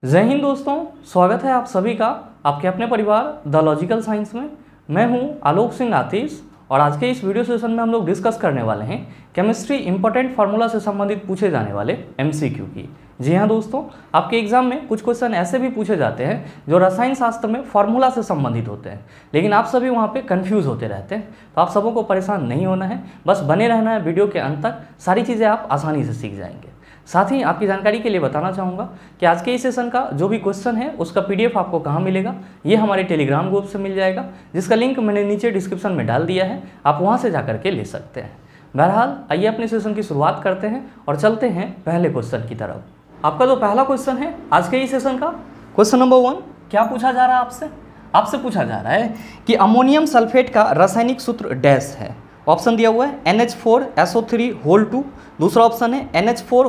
जय हिंद दोस्तों, स्वागत है आप सभी का आपके अपने परिवार द लॉजिकल साइंस में। मैं हूं आलोक सिंह आतिश और आज के इस वीडियो सेशन में हम लोग डिस्कस करने वाले हैं केमिस्ट्री इंपॉर्टेंट फार्मूला से संबंधित पूछे जाने वाले एमसीक्यू की। जी हाँ दोस्तों, आपके एग्जाम में कुछ क्वेश्चन ऐसे भी पूछे जाते हैं जो रसायन शास्त्र में फार्मूला से संबंधित होते हैं, लेकिन आप सभी वहाँ पे कंफ्यूज होते रहते हैं। तो आप सबों को परेशान नहीं होना है, बस बने रहना है वीडियो के अंत तक, सारी चीज़ें आप आसानी से सीख जाएंगे। साथ ही आपकी जानकारी के लिए बताना चाहूँगा कि आज के इस सेशन का जो भी क्वेश्चन है उसका पीडीएफ आपको कहाँ मिलेगा, ये हमारे टेलीग्राम ग्रुप से मिल जाएगा, जिसका लिंक मैंने नीचे डिस्क्रिप्शन में डाल दिया है, आप वहाँ से जाकर के ले सकते हैं। बहरहाल आइए अपने सेशन की शुरुआत करते हैं और चलते हैं पहले क्वेश्चन की तरफ। आपका जो पहला क्वेश्चन है आज के इस सेशन का, क्वेश्चन नंबर 1, क्या पूछा जा रहा है आपसे पूछा जा रहा है कि अमोनियम सल्फेट का रासायनिक सूत्र डैश है। ऑप्शन दिया हुआ है NH4SO3 2, दूसरा ऑप्शन है NH4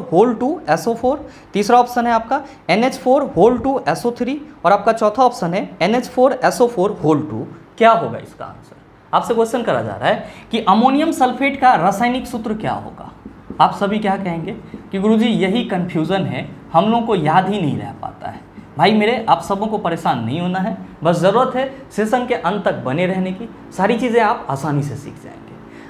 SO4, तीसरा ऑप्शन है आपका NH4 SO3 और आपका चौथा ऑप्शन है NH4SO4 2। क्या होगा इसका आंसर? आपसे क्वेश्चन करा जा रहा है कि अमोनियम सल्फेट का रासायनिक सूत्र क्या होगा। आप सभी क्या कहेंगे कि गुरुजी यही कन्फ्यूज़न है, हम लोगों को याद ही नहीं रह पाता है। भाई मेरे, आप सबों को परेशान नहीं होना है, बस ज़रूरत है सेशन के अंत तक बने रहने की, सारी चीज़ें आप आसानी से सीख जाएंगे।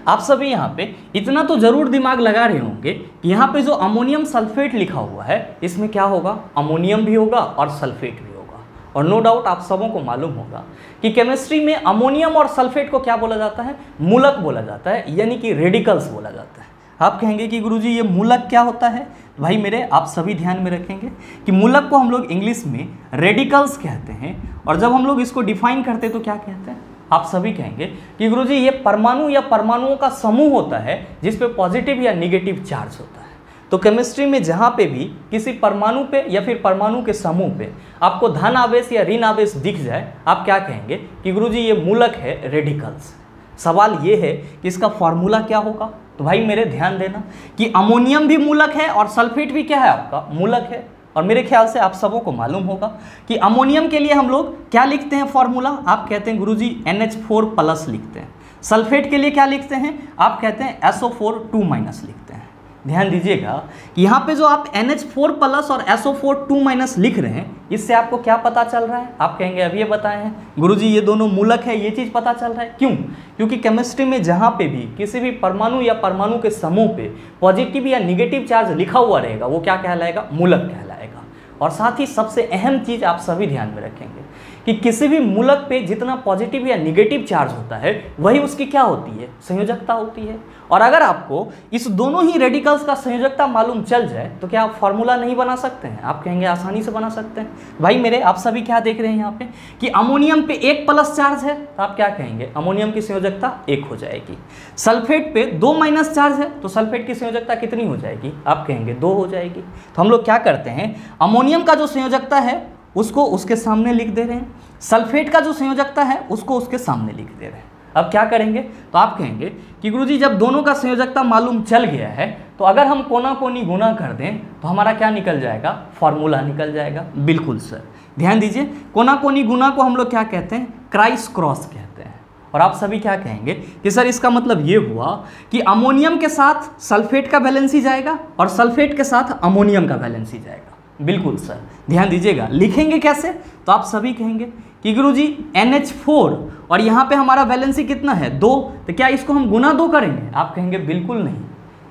आप सभी यहाँ पे इतना तो ज़रूर दिमाग लगा रहे होंगे कि यहाँ पे जो अमोनियम सल्फेट लिखा हुआ है इसमें क्या होगा, अमोनियम भी होगा और सल्फेट भी होगा। और नो डाउट आप सबों को मालूम होगा कि केमिस्ट्री में अमोनियम और सल्फेट को क्या बोला जाता है, मूलक बोला जाता है, यानी कि रेडिकल्स बोला जाता है। आप कहेंगे कि गुरुजी ये मूलक क्या होता है? भाई मेरे, आप सभी ध्यान में रखेंगे कि मूलक को हम लोग इंग्लिश में रेडिकल्स कहते हैं, और जब हम लोग इसको डिफाइन करते हैं तो क्या कहते हैं? आप सभी कहेंगे कि गुरुजी ये परमाणु या परमाणुओं का समूह होता है जिस पे पॉजिटिव या निगेटिव चार्ज होता है। तो केमिस्ट्री में जहाँ पे भी किसी परमाणु पे या फिर परमाणु के समूह पे आपको धन आवेश या ऋण आवेश दिख जाए, आप क्या कहेंगे कि गुरुजी ये मूलक है, रेडिकल्स। सवाल ये है कि इसका फॉर्मूला क्या होगा। तो भाई मेरे ध्यान देना कि अमोनियम भी मूलक है और सल्फेट भी क्या है, आपका मूलक है। और मेरे ख्याल से आप सबों को मालूम होगा कि अमोनियम के लिए हम लोग क्या लिखते हैं फॉर्मूला, आप कहते हैं गुरुजी NH4+ लिखते हैं। सल्फेट के लिए क्या लिखते हैं, आप कहते हैं SO4 2- लिखते हैं। ध्यान दीजिएगा कि यहाँ पे जो आप NH4+ और SO4 2- लिख रहे हैं, इससे आपको क्या पता चल रहा है? आप कहेंगे अभी ये बताए हैं गुरुजी ये दोनों मूलक है, ये चीज़ पता चल रहा है। क्यों? क्योंकि केमिस्ट्री में जहाँ पे भी किसी भी परमाणु या परमाणु के समूह पे पॉजिटिव या निगेटिव चार्ज लिखा हुआ रहेगा वो क्या कहलाएगा, मूलक कहलाएगा। और साथ ही सबसे अहम चीज़ आप सभी ध्यान में रखेंगे कि किसी भी मूलक पे जितना पॉजिटिव या निगेटिव चार्ज होता है वही उसकी क्या होती है, संयोजकता होती है। और अगर आपको इस दोनों ही रेडिकल्स का संयोजकता मालूम चल जाए तो क्या आप फॉर्मूला नहीं बना सकते हैं? आप कहेंगे आसानी से बना सकते हैं। भाई मेरे, आप सभी क्या देख रहे हैं यहाँ पे कि अमोनियम पे 1+ चार्ज है, तो आप क्या कहेंगे, अमोनियम की संयोजकता 1 हो जाएगी। सल्फेट पे 2- चार्ज है, तो सल्फेट की संयोजकता कितनी हो जाएगी, आप कहेंगे 2 हो जाएगी। तो हम लोग क्या करते हैं, अमोनियम का जो संयोजकता है उसको उसके सामने लिख दे रहे हैं, सल्फेट का जो संयोजकता है उसको उसके सामने लिख दे रहे हैं। अब क्या करेंगे, तो आप कहेंगे कि गुरुजी जब दोनों का संयोजकता मालूम चल गया है तो अगर हम कोना कोनी गुना कर दें तो हमारा क्या निकल जाएगा, फॉर्मूला निकल जाएगा। बिल्कुल सर, ध्यान दीजिए, कोना कोनी गुना को हम लोग क्या कहते हैं, क्राइस क्रॉस कहते हैं। और आप सभी क्या कहेंगे कि सर इसका मतलब ये हुआ कि अमोनियम के साथ सल्फेट का वैलेंसी जाएगा और सल्फेट के साथ अमोनियम का वैलेंसी जाएगा। बिल्कुल सर, ध्यान दीजिएगा, लिखेंगे कैसे, तो आप सभी कहेंगे कि गुरुजी NH4 और यहाँ पे हमारा वैलेंसी कितना है, 2, तो क्या इसको हम गुना 2 करेंगे? आप कहेंगे बिल्कुल नहीं,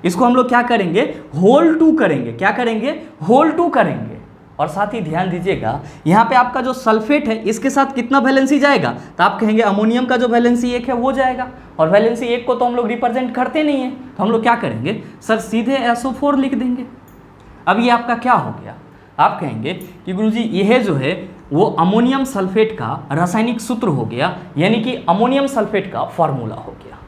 इसको हम लोग क्या करेंगे, होल 2 करेंगे। क्या करेंगे, होल 2 करेंगे। और साथ ही ध्यान दीजिएगा यहाँ पे आपका जो सल्फेट है इसके साथ कितना वैलेंसी जाएगा, तो आप कहेंगे अमोनियम का जो वैलेंसी 1 है वो जाएगा, और वैलेंसी 1 को तो हम लोग रिप्रेजेंट करते नहीं है, तो हम लोग क्या करेंगे सर, सीधे SO4 लिख देंगे। अब ये आपका क्या हो गया, आप कहेंगे कि गुरुजी यह जो है वो अमोनियम सल्फेट का रासायनिक सूत्र हो गया, यानी कि अमोनियम सल्फेट का फॉर्मूला हो गया।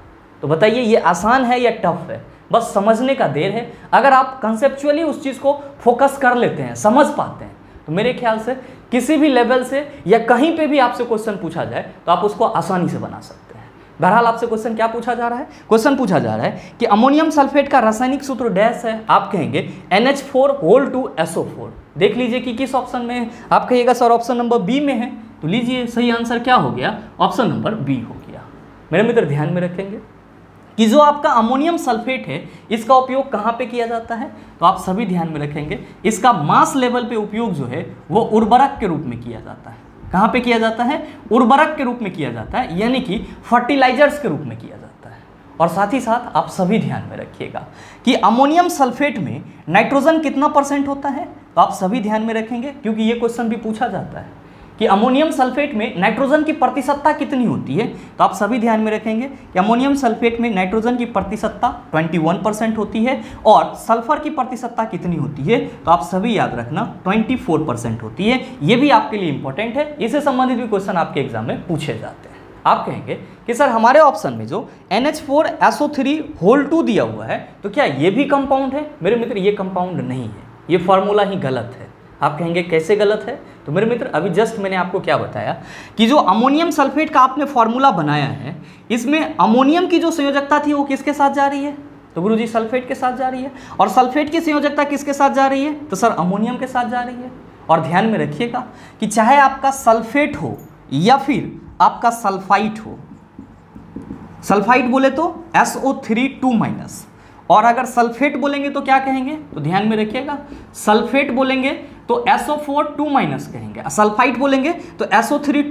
तो बताइए ये आसान है या टफ है? बस समझने का देर है। अगर आप कंसेप्चुअली उस चीज़ को फोकस कर लेते हैं, समझ पाते हैं, तो मेरे ख्याल से किसी भी लेवल से या कहीं पे भी आपसे क्वेश्चन पूछा जाए तो आप उसको आसानी से बना सकते हैं। बहरहाल आपसे क्वेश्चन क्या पूछा जा रहा है, क्वेश्चन पूछा जा रहा है कि अमोनियम सल्फेट का रासायनिक सूत्र डैश है। आप कहेंगे NH4 SO4। देख लीजिए कि किस ऑप्शन में है, आप कहिएगा सर ऑप्शन नंबर बी में है, तो लीजिए सही आंसर क्या हो गया, ऑप्शन नंबर बी हो गया। मेरे मित्र ध्यान में रखेंगे कि जो आपका अमोनियम सल्फेट है इसका उपयोग कहाँ पे किया जाता है, तो आप सभी ध्यान में रखेंगे इसका मास लेवल पे उपयोग जो है वो उर्वरक के रूप में किया जाता है। कहाँ पे किया जाता है, उर्वरक के रूप में किया जाता है, यानी कि फर्टिलाइजर्स के रूप में किया जाता है। और साथ ही साथ आप सभी ध्यान में रखिएगा कि अमोनियम सल्फेट में नाइट्रोजन कितना % होता है, तो आप सभी ध्यान में रखेंगे क्योंकि ये क्वेश्चन भी पूछा जाता है कि अमोनियम सल्फेट में नाइट्रोजन की प्रतिशतता कितनी होती है, तो आप सभी ध्यान में रखेंगे कि अमोनियम सल्फेट में नाइट्रोजन की प्रतिशतता 21% होती है और सल्फर की प्रतिशतता कितनी होती है, तो आप सभी याद रखना 24% होती है। ये भी आपके लिए इंपॉर्टेंट है, इससे संबंधित भी क्वेश्चन आपके एग्जाम में पूछे जाते हैं। आप कहेंगे कि सर हमारे ऑप्शन में जो NH4SO3 दिया हुआ है तो क्या ये भी कंपाउंड है? मेरे मित्र ये कंपाउंड नहीं है, ये फॉर्मूला ही गलत है। आप कहेंगे कैसे गलत है, तो मेरे मित्र अभी जस्ट मैंने आपको क्या बताया कि जो अमोनियम सल्फेट का आपने फॉर्मूला बनाया है इसमें अमोनियम की जो संयोजकता थी वो किसके साथ जा रही है, तो गुरुजी सल्फेट के साथ जा रही है। और सल्फेट की संयोजकता किसके साथ जा रही है, तो सर अमोनियम के साथ जा रही है। और ध्यान में रखिएगा कि चाहे आपका सल्फेट हो या फिर आपका सल्फाइट हो, सल्फाइट बोले तो SO3 और अगर सल्फेट बोलेंगे तो क्या कहेंगे, तो ध्यान में रखिएगा सल्फेट बोलेंगे तो SO4 कहेंगे, सल्फाइट बोलेंगे तो SO3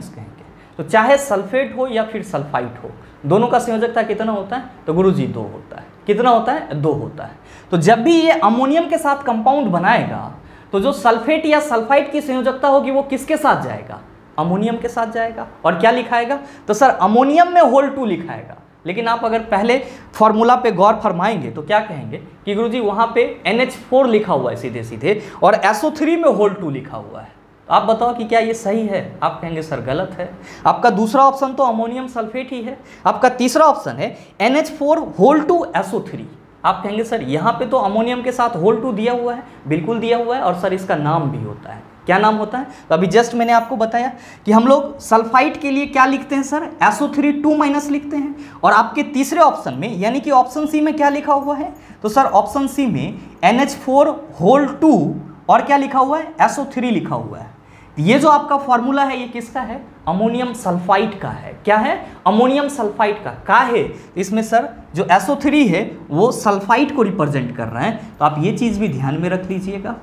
कहेंगे। तो चाहे सल्फेट हो या फिर सल्फाइट हो, दोनों का संयोजकता कितना होता है, तो गुरुजी 2 होता है। कितना होता है, 2 होता है। तो जब भी ये अमोनियम के साथ कंपाउंड बनाएगा तो जो सल्फेट या सल्फाइट की संयोजकता होगी वो किसके साथ जाएगा, अमोनियम के साथ जाएगा। और क्या लिखाएगा, तो सर अमोनियम में होल 2 लिखाएगा। लेकिन आप अगर पहले फॉर्मूला पे गौर फरमाएंगे तो क्या कहेंगे कि गुरुजी वहाँ पे NH4 लिखा हुआ है सीधे सीधे और SO3 में होल 2 लिखा हुआ है। तो आप बताओ कि क्या ये सही है, आप कहेंगे सर गलत है। आपका दूसरा ऑप्शन तो अमोनियम सल्फेट ही है। आपका तीसरा ऑप्शन है NH4 होल 2 SO3। आप कहेंगे सर यहाँ पे तो अमोनियम के साथ होल 2 दिया हुआ है, बिल्कुल दिया हुआ है, और सर इसका नाम भी होता है। क्या नाम होता है, तो अभी जस्ट मैंने आपको बताया कि हम लोग सल्फाइट के लिए क्या लिखते हैं सर, SO3 लिखते हैं। और आपके तीसरे ऑप्शन में यानी कि ऑप्शन सी में क्या लिखा हुआ है, तो सर ऑप्शन सी में NH4 होल 2 और क्या लिखा हुआ है, SO3 लिखा हुआ है। ये जो आपका फॉर्मूला है ये किसका है, अमोनियम सल्फाइट का है। क्या है, अमोनियम सल्फाइट का है। इसमें सर जो SO3 है वो सल्फाइट को रिप्रेजेंट कर रहा है। तो आप ये चीज़ भी ध्यान में रख लीजिएगा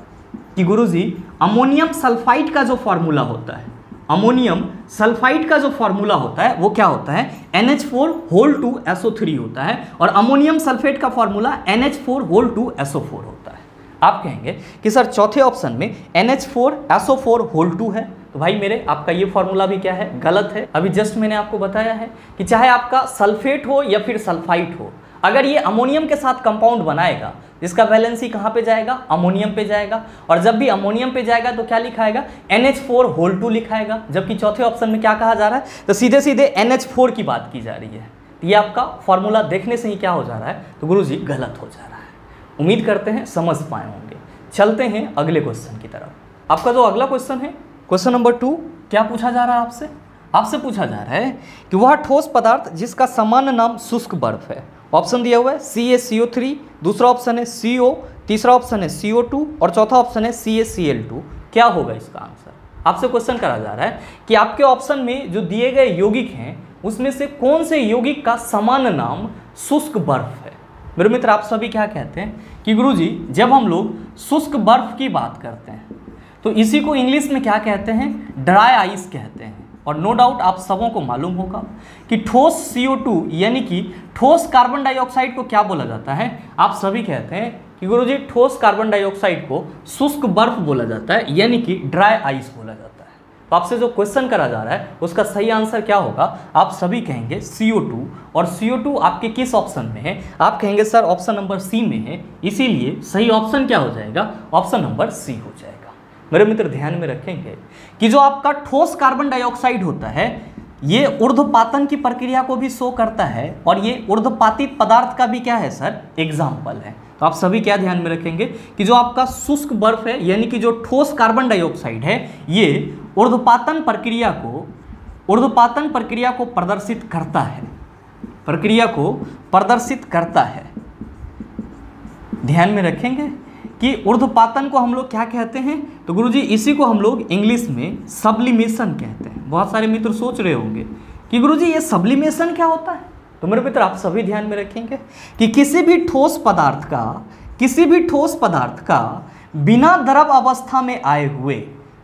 कि गुरुजी अमोनियम सल्फाइट का जो फॉर्मूला होता है, अमोनियम सल्फाइट का जो फॉर्मूला होता है वो क्या होता है, NH4 होल 2 SO3 होता है। और अमोनियम सल्फेट का फॉर्मूला NH4 होल 2 SO4 होता है। आप कहेंगे कि सर चौथे ऑप्शन में NH4 SO4 होल 2 है, तो भाई मेरे आपका ये फॉर्मूला भी क्या है, गलत है। अभी जस्ट मैंने आपको बताया है कि चाहे आपका सल्फेट हो या फिर सल्फाइट हो, अगर ये अमोनियम के साथ कंपाउंड बनाएगा इसका वैलेंसी कहाँ पे जाएगा, अमोनियम पे जाएगा। और जब भी अमोनियम पे जाएगा तो क्या लिखाएगा, NH4 होल 2 लिखाएगा। जबकि चौथे ऑप्शन में क्या कहा जा रहा है, तो सीधे सीधे NH4 की बात की जा रही है। तो ये आपका फॉर्मूला देखने से ही क्या हो जा रहा है, तो गुरुजी गलत हो जा रहा है। उम्मीद करते हैं समझ पाए होंगे। चलते हैं अगले क्वेश्चन की तरफ। आपका जो अगला क्वेश्चन है, क्वेश्चन नंबर 2, क्या पूछा जा रहा है आपसे, आपसे पूछा जा रहा है कि वह ठोस पदार्थ जिसका सामान्य नाम शुष्क बर्फ है। ऑप्शन दिया हुआ है CaCO3, दूसरा ऑप्शन है CO, तीसरा ऑप्शन है CO2 और चौथा ऑप्शन है CaCl2। क्या होगा इसका आंसर, आपसे क्वेश्चन करा जा रहा है कि आपके ऑप्शन में जो दिए गए यौगिक हैं उसमें से कौन से यौगिक का सामान्य नाम शुष्क बर्फ है। मेरे मित्र आप सभी क्या कहते हैं कि गुरुजी जब हम लोग शुष्क बर्फ की बात करते हैं तो इसी को इंग्लिश में क्या कहते हैं, ड्राई आइस कहते हैं। और नो डाउट आप सबों को मालूम होगा कि ठोस CO2 यानी कि ठोस कार्बन डाइऑक्साइड को क्या बोला जाता है, आप सभी कहते हैं कि गुरुजी ठोस कार्बन डाइऑक्साइड को शुष्क बर्फ बोला जाता है, यानी कि ड्राई आइस बोला जाता है। तो आपसे जो क्वेश्चन करा जा रहा है उसका सही आंसर क्या होगा, आप सभी कहेंगे CO2। और CO2 आपके किस ऑप्शन में है, आप कहेंगे सर ऑप्शन नंबर सी में है, इसीलिए सही ऑप्शन क्या हो जाएगा, ऑप्शन नंबर सी हो जाएगा। मेरे मित्र ध्यान में रखेंगे कि जो आपका ठोस कार्बन डाइऑक्साइड होता है ये ऊर्ध्वपातन की प्रक्रिया को भी शो करता है और ये ऊर्ध्वपातित पदार्थ का भी क्या है सर, एग्जाम्पल है। तो आप सभी क्या ध्यान में रखेंगे कि जो आपका शुष्क बर्फ है यानी कि जो ठोस कार्बन डाइऑक्साइड है ये ऊर्ध्वपातन प्रक्रिया को प्रदर्शित करता है, प्रक्रिया को प्रदर्शित करता है। ध्यान में रखेंगे कि ऊर्ध्वपातन को हम लोग क्या कहते हैं, तो गुरुजी इसी को हम लोग इंग्लिश में सब्लिमेशन कहते हैं। बहुत सारे मित्र सोच रहे होंगे कि गुरुजी ये सब्लिमेशन क्या होता है, तो मेरे मित्र आप सभी ध्यान में रखेंगे कि किसी भी ठोस पदार्थ का बिना द्रव अवस्था में आए हुए,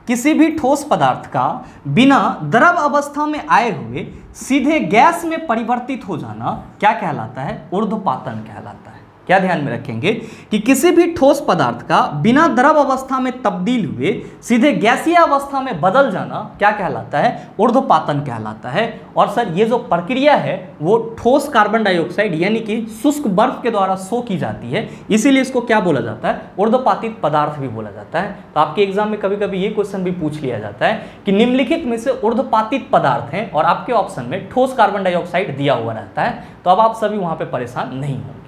किसी भी ठोस पदार्थ का बिना द्रव अवस्था में आए हुए सीधे गैस में परिवर्तित हो जाना क्या कहलाता है? ऊर्ध्वपातन कहलाता है। क्या ध्यान में रखेंगे कि किसी भी ठोस पदार्थ का बिना द्रव अवस्था में तब्दील हुए सीधे गैसीय अवस्था में बदल जाना क्या कहलाता है? ऊर्ध्वपातन कहलाता है। और सर ये जो प्रक्रिया है वो ठोस कार्बन डाइऑक्साइड यानी कि शुष्क बर्फ के द्वारा शो की जाती है, इसीलिए इसको क्या बोला जाता है? ऊर्ध्वपातित पदार्थ भी बोला जाता है। तो आपके एग्जाम में कभी कभी ये क्वेश्चन भी पूछ लिया जाता है कि निम्नलिखित में से ऊर्ध्वपातित पदार्थ हैं और आपके ऑप्शन में ठोस कार्बन डाइऑक्साइड दिया हुआ रहता है, तो अब आप सभी वहां पर परेशान नहीं होंगे।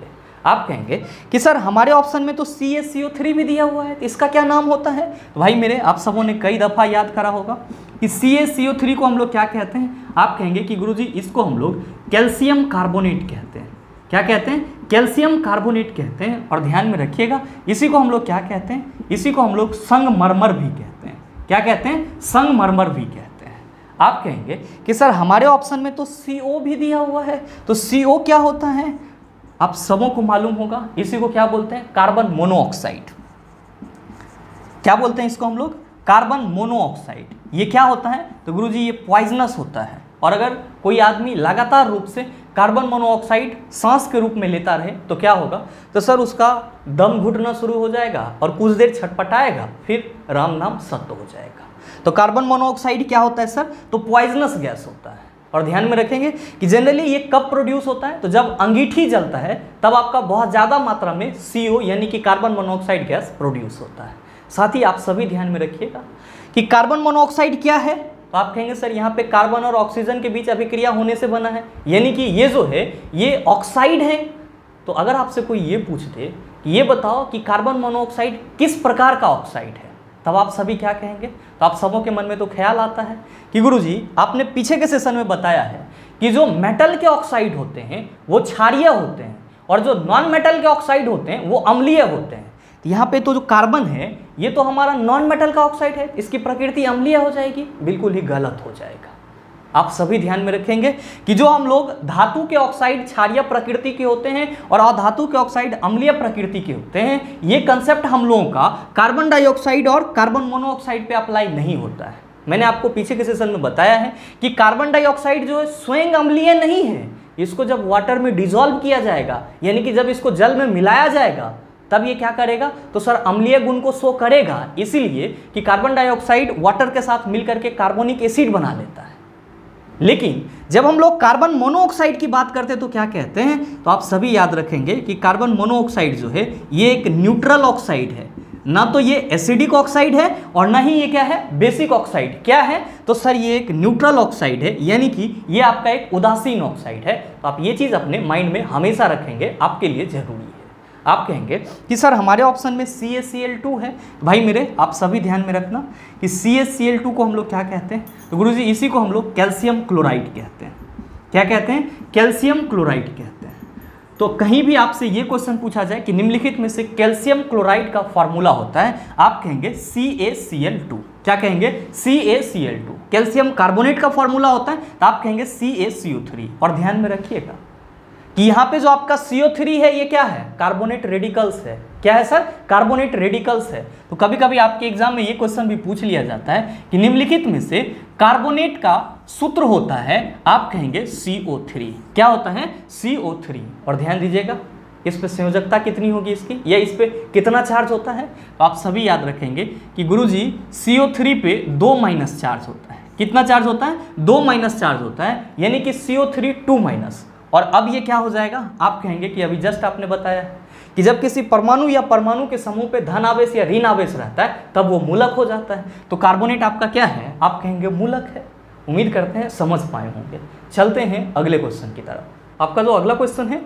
आप कहेंगे कि सर हमारे ऑप्शन में तो CaCO3 भी दिया हुआ है, तो इसका क्या नाम होता है? तो भाई मेरे आप सबों ने कई दफ़ा याद करा होगा कि CaCO3 को हम लोग क्या कहते हैं? आप कहेंगे कि गुरुजी इसको हम लोग कैल्शियम कार्बोनेट कहते हैं। क्या कहते हैं? कैल्शियम कार्बोनेट कहते हैं। और ध्यान में रखिएगा इसी को हम लोग क्या कहते हैं? इसी को हम लोग संगमरमर भी कहते हैं। क्या कहते हैं? संगमरमर भी कहते हैं। आप कहेंगे कि सर हमारे ऑप्शन में तो CO भी दिया हुआ है, तो CO क्या होता है? आप सबों को मालूम होगा, इसी को क्या बोलते हैं? Carbon monoxide. क्या बोलते हैं इसको हम लोग? Carbon monoxide. ये क्या होता है? तो गुरुजी ये पॉइजनस होता है, और अगर कोई आदमी लगातार रूप से कार्बन मोनोऑक्साइड सांस के रूप में लेता रहे तो क्या होगा? तो सर उसका दम घुटना शुरू हो जाएगा और कुछ देर छटपटाएगा, फिर राम नाम सत्य हो जाएगा। तो कार्बन मोनोऑक्साइड क्या होता है सर? तो पॉइजनस गैस होता है। और ध्यान में रखेंगे कि जनरली ये कब प्रोड्यूस होता है? तो जब अंगीठी जलता है तब आपका बहुत ज़्यादा मात्रा में CO यानी कि कार्बन मोनोऑक्साइड गैस प्रोड्यूस होता है। साथ ही आप सभी ध्यान में रखिएगा कि कार्बन मोनोऑक्साइड क्या है? तो आप कहेंगे सर यहाँ पे कार्बन और ऑक्सीजन के बीच अभिक्रिया होने से बना है, यानी कि ये जो है ये ऑक्साइड है। तो अगर आपसे कोई ये पूछ दे कि ये बताओ कि कार्बन मोनोऑक्साइड किस प्रकार का ऑक्साइड है, तब आप सभी क्या कहेंगे? तो आप सबों के मन में तो ख्याल आता है कि गुरुजी आपने पीछे के सेशन में बताया है कि जो मेटल के ऑक्साइड होते हैं वो क्षारीय होते हैं और जो नॉन मेटल के ऑक्साइड होते हैं वो अम्लीय होते हैं। यहाँ पे तो जो कार्बन है ये तो हमारा नॉन मेटल का ऑक्साइड है, इसकी प्रकृति अम्लीय हो जाएगी, बिल्कुल ही गलत हो जाएगा। आप सभी ध्यान में रखेंगे कि जो हम लोग धातु के ऑक्साइड क्षारीय प्रकृति के होते हैं और अधातु के ऑक्साइड अम्लीय प्रकृति के होते हैं, ये कंसेप्ट हम लोगों का कार्बन डाइऑक्साइड और कार्बन मोनोऑक्साइड पे अप्लाई नहीं होता है। मैंने आपको पीछे के सेशन में बताया है कि कार्बन डाइऑक्साइड जो है स्वयं अम्लीय नहीं है, इसको जब वाटर में डिजोल्व किया जाएगा यानी कि जब इसको जल में मिलाया जाएगा तब ये क्या करेगा? तो सर अम्लीय गुण को शो करेगा, इसीलिए कि कार्बन डाइऑक्साइड वाटर के साथ मिलकर के कार्बोनिक एसिड बना लेता है। लेकिन जब हम लोग कार्बन मोनोऑक्साइड की बात करते हैं तो क्या कहते हैं? तो आप सभी याद रखेंगे कि कार्बन मोनोऑक्साइड जो है ये एक न्यूट्रल ऑक्साइड है, ना तो ये एसिडिक ऑक्साइड है और ना ही ये क्या है? Basic oxide. क्या है? तो सर ये एक न्यूट्रल ऑक्साइड है, यानी कि ये आपका एक उदासीन ऑक्साइड है। तो आप ये चीज़ अपने माइंड में हमेशा रखेंगे, आपके लिए जरूरी है। आप कहेंगे कि सर हमारे ऑप्शन में CaCl2 है। भाई मेरे आप सभी ध्यान में रखना कि CaCl2 को हम लोग क्या कहते हैं? तो गुरुजी इसी को हम लोग कैल्शियम क्लोराइड कहते हैं। क्या कहते हैं? कैल्शियम क्लोराइड कहते हैं। तो कहीं भी आपसे ये क्वेश्चन पूछा जाए कि निम्नलिखित में से कैल्शियम क्लोराइड का फॉर्मूला होता है, आप कहेंगे CaCl2। क्या कहेंगे? CaCl2। कैल्शियम कार्बोनेट का फॉर्मूला होता है तो आप कहेंगे CaCO3। और ध्यान में रखिएगा कि यहाँ पे जो आपका CO3 है ये क्या है? कार्बोनेट रेडिकल्स है। क्या है सर? कार्बोनेट रेडिकल्स है। तो कभी कभी आपके एग्जाम में ये क्वेश्चन भी पूछ लिया जाता है कि निम्नलिखित में से कार्बोनेट का सूत्र होता है, आप कहेंगे CO3। क्या होता है? CO3। और ध्यान दीजिएगा इस पे संयोजकता कितनी होगी इसकी, या इस पे कितना चार्ज होता है? तो आप सभी याद रखेंगे कि गुरुजी CO3 पे 2 माइनस चार्ज होता है। कितना चार्ज होता है? 2 माइनस चार्ज होता है, यानी कि CO3 2 माइनस। और अब ये क्या हो जाएगा? आप कहेंगे कि अभी जस्ट आपने बताया कि जब किसी परमाणु या परमाणु के समूह पे धन आवेश या ऋण आवेश रहता है तब वो मूलक हो जाता है। तो कार्बोनेट आपका क्या है? आप कहेंगे मूलक है। उम्मीद करते हैं समझ पाए होंगे। चलते हैं अगले क्वेश्चन की तरफ। आपका जो अगला क्वेश्चन है,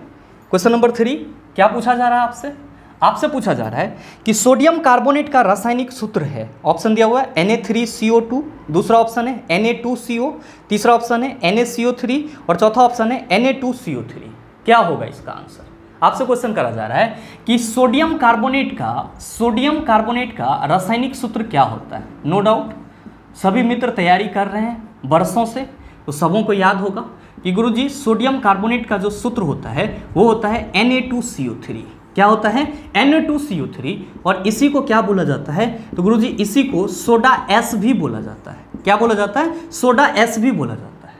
क्वेश्चन नंबर 3, क्या पूछा जा रहा है आपसे? आपसे पूछा जा रहा है कि सोडियम कार्बोनेट का रासायनिक सूत्र है। ऑप्शन दिया हुआ है Na3CO2, दूसरा ऑप्शन है Na2CO, तीसरा ऑप्शन है NaCO3 और चौथा ऑप्शन है Na2CO3। क्या होगा इसका आंसर? आपसे क्वेश्चन करा जा रहा है कि सोडियम कार्बोनेट का रासायनिक सूत्र क्या होता है। नो डाउट सभी मित्र तैयारी कर रहे हैं बरसों से, तो सबों को याद होगा कि गुरुजी सोडियम कार्बोनेट का जो सूत्र होता है वो होता है Na2CO3। क्या होता है? Na2CO3। और इसी को क्या बोला जाता है? तो गुरुजी इसी को सोडा एस भी बोला जाता है। क्या बोला जाता है? सोडा एस भी बोला जाता है।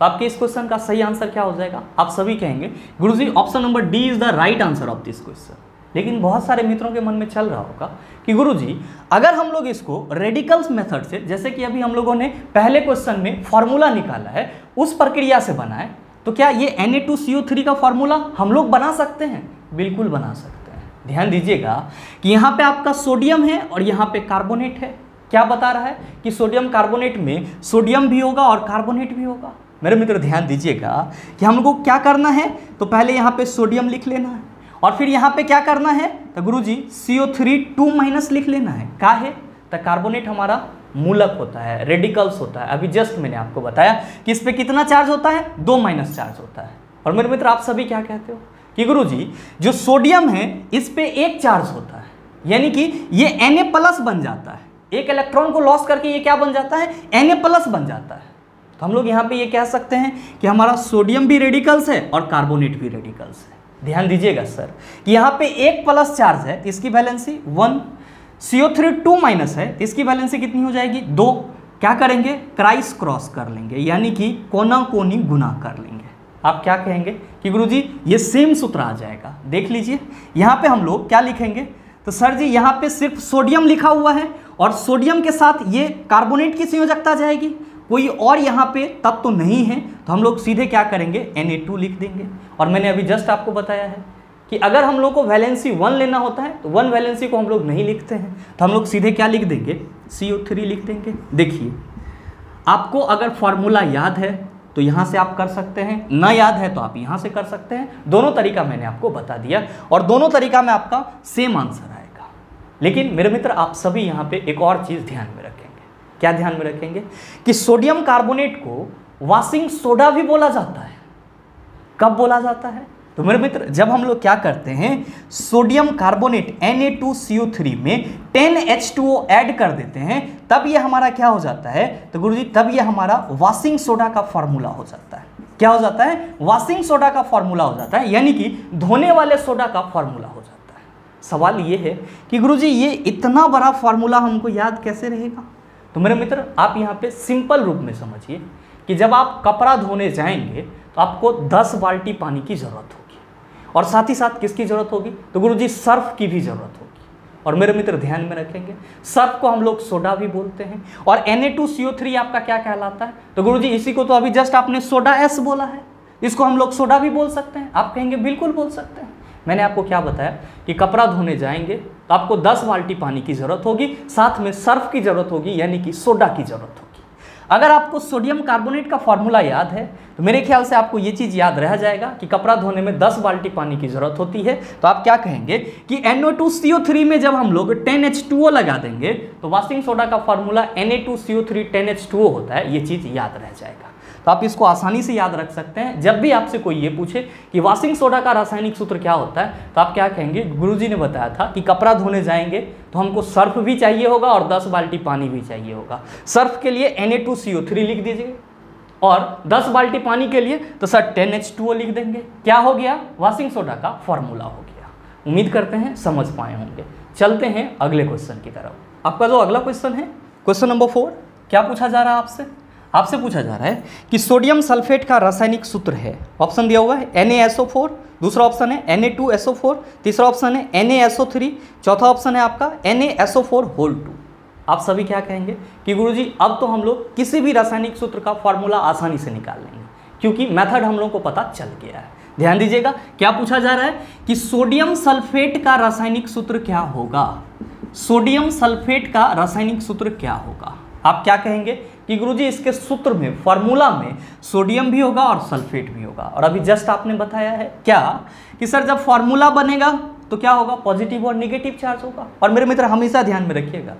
तो आपके इस क्वेश्चन का सही आंसर क्या हो जाएगा? आप सभी कहेंगे गुरुजी option number D is the right answer of this question. लेकिन बहुत सारे मित्रों के मन में चल रहा होगा कि गुरुजी अगर हम लोग इसको रेडिकल्स मेथड से, जैसे कि अभी हम लोगों ने पहले क्वेश्चन में फॉर्मूला निकाला है, उस प्रक्रिया से बनाए, तो क्या ये Na2CO3 का फॉर्मूला हम लोग बना सकते हैं? बिल्कुल बना सकते हैं। ध्यान दीजिएगा कि यहाँ पे आपका सोडियम है और यहाँ पे कार्बोनेट है। क्या बता रहा है कि सोडियम कार्बोनेट में सोडियम भी होगा और कार्बोनेट भी होगा। मेरे मित्र ध्यान दीजिएगा कि हम लोग को क्या करना है, तो पहले यहाँ पे सोडियम लिख लेना है और फिर यहाँ पे क्या करना है, तो गुरुजी CO3 2- लिख लेना है। क्या है? तो कार्बोनेट हमारा मूलक होता है, रेडिकल्स होता है। अभी जस्ट मैंने आपको बताया कि इस पे कितना चार्ज होता है? 2- चार्ज होता है। और मेरे मित्र आप सभी क्या कहते हो कि गुरुजी जो सोडियम है इस पे एक चार्ज होता है, यानी कि ये Na+ बन जाता है। एक इलेक्ट्रॉन को लॉस करके ये क्या बन जाता है? Na+ बन जाता है। तो हम लोग यहाँ पे ये कह सकते हैं कि हमारा सोडियम भी रेडिकल्स है और कार्बोनेट भी रेडिकल्स है। ध्यान दीजिएगा सर कि यहाँ पे एक प्लस चार्ज है, इसकी वैलेंसी 1, CO3 2- है, इसकी वैलेंसी कितनी हो जाएगी? 2। क्या करेंगे? क्राइस क्रॉस कर लेंगे, यानी कि कोना कोनी गुना कर लेंगे। आप क्या कहेंगे कि गुरुजी ये सेम सूत्र आ जाएगा। देख लीजिए यहाँ पे हम लोग क्या लिखेंगे, तो सर जी यहाँ पे सिर्फ सोडियम लिखा हुआ है और सोडियम के साथ ये कार्बोनेट की संयोजकता जाएगी, कोई और यहाँ पे तत्व तो नहीं है, तो हम लोग सीधे क्या करेंगे? Na2 लिख देंगे। और मैंने अभी जस्ट आपको बताया है कि अगर हम लोग को वैलेंसी 1 लेना होता है तो 1 वैलेंसी को हम लोग नहीं लिखते हैं, तो हम लोग सीधे क्या लिख देंगे? CO3 लिख देंगे। देखिए आपको अगर फॉर्मूला याद है तो यहाँ से आप कर सकते हैं, ना याद है तो आप यहाँ से कर सकते हैं। दोनों तरीका मैंने आपको बता दिया और दोनों तरीका में आपका सेम आंसर आएगा। लेकिन मेरे मित्र आप सभी यहाँ पे एक और चीज़ ध्यान में रखेंगे। क्या ध्यान में रखेंगे? कि सोडियम कार्बोनेट को वॉशिंग सोडा भी बोला जाता है। कब बोला जाता है? तो मेरे मित्र जब हम लोग क्या करते हैं, सोडियम कार्बोनेट Na2CO3 में 10H2O ऐड कर देते हैं, तब ये हमारा क्या हो जाता है, तो गुरुजी तब ये हमारा वॉशिंग सोडा का फॉर्मूला हो जाता है। क्या हो जाता है? वॉशिंग सोडा का फॉर्मूला हो जाता है, यानी कि धोने वाले सोडा का फॉर्मूला हो जाता है। सवाल ये है कि गुरुजी ये इतना बड़ा फॉर्मूला हमको याद कैसे रहेगा? तो मेरे मित्र आप यहाँ पे सिंपल रूप में समझिए कि जब आप कपड़ा धोने जाएंगे तो आपको 10 बाल्टी पानी की ज़रूरत होगी और साथ ही साथ किसकी ज़रूरत होगी, तो गुरुजी सर्फ की भी ज़रूरत होगी। और मेरे मित्र ध्यान में रखेंगे सर्फ को हम लोग सोडा भी बोलते हैं और Na2CO3 आपका क्या कहलाता है, तो गुरुजी इसी को तो अभी जस्ट आपने सोडा एस बोला है, इसको हम लोग सोडा भी बोल सकते हैं। आप कहेंगे बिल्कुल बोल सकते हैं। मैंने आपको क्या बताया कि कपड़ा धोने जाएंगे तो आपको 10 बाल्टी पानी की ज़रूरत होगी, साथ में सर्फ की ज़रूरत होगी, यानी कि सोडा की ज़रूरत होगी। अगर आपको सोडियम कार्बोनेट का फॉर्मूला याद है तो मेरे ख्याल से आपको ये चीज़ याद रह जाएगा कि कपड़ा धोने में 10 बाल्टी पानी की ज़रूरत होती है। तो आप क्या कहेंगे कि Na2CO3 में जब हम लोग 10H2O लगा देंगे तो वॉशिंग सोडा का फॉर्मूला Na2CO3 10H2O होता है। ये चीज़ याद रह जाएगा। तो आप इसको आसानी से याद रख सकते हैं। जब भी आपसे कोई ये पूछे कि वॉशिंग सोडा का रासायनिक सूत्र क्या होता है, तो आप क्या कहेंगे, गुरुजी ने बताया था कि कपड़ा धोने जाएंगे तो हमको सर्फ भी चाहिए होगा और 10 बाल्टी पानी भी चाहिए होगा। सर्फ के लिए Na2CO3 लिख दीजिए और 10 बाल्टी पानी के लिए तो सर 10H2O लिख देंगे। क्या हो गया? वॉशिंग सोडा का फॉर्मूला हो गया। उम्मीद करते हैं समझ पाए होंगे। चलते हैं अगले क्वेश्चन की तरफ। आपका जो अगला क्वेश्चन है, क्वेश्चन नंबर 4, क्या पूछा जा रहा है आपसे? आपसे पूछा जा रहा है कि सोडियम सल्फेट का रासायनिक सूत्र है। ऑप्शन दिया हुआ है NaSO4, दूसरा ऑप्शन है Na2SO4, तीसरा ऑप्शन है NaSO3, चौथा ऑप्शन है आपका NaSO4 2। आप सभी क्या कहेंगे कि गुरुजी अब तो हम लोग किसी भी रासायनिक सूत्र का फॉर्मूला आसानी से निकाल लेंगे, क्योंकि मेथड हम लोग को पता चल गया है। ध्यान दीजिएगा क्या पूछा जा रहा है कि सोडियम सल्फेट का रासायनिक सूत्र क्या होगा। सोडियम सल्फेट का रासायनिक सूत्र क्या होगा? आप क्या कहेंगे कि गुरुजी इसके सूत्र में, फॉर्मूला में सोडियम भी होगा और सल्फेट भी होगा। और अभी जस्ट आपने बताया है क्या कि सर जब फॉर्मूला बनेगा तो क्या होगा, पॉजिटिव और निगेटिव चार्ज होगा। और मेरे मित्र हमेशा ध्यान में रखिएगा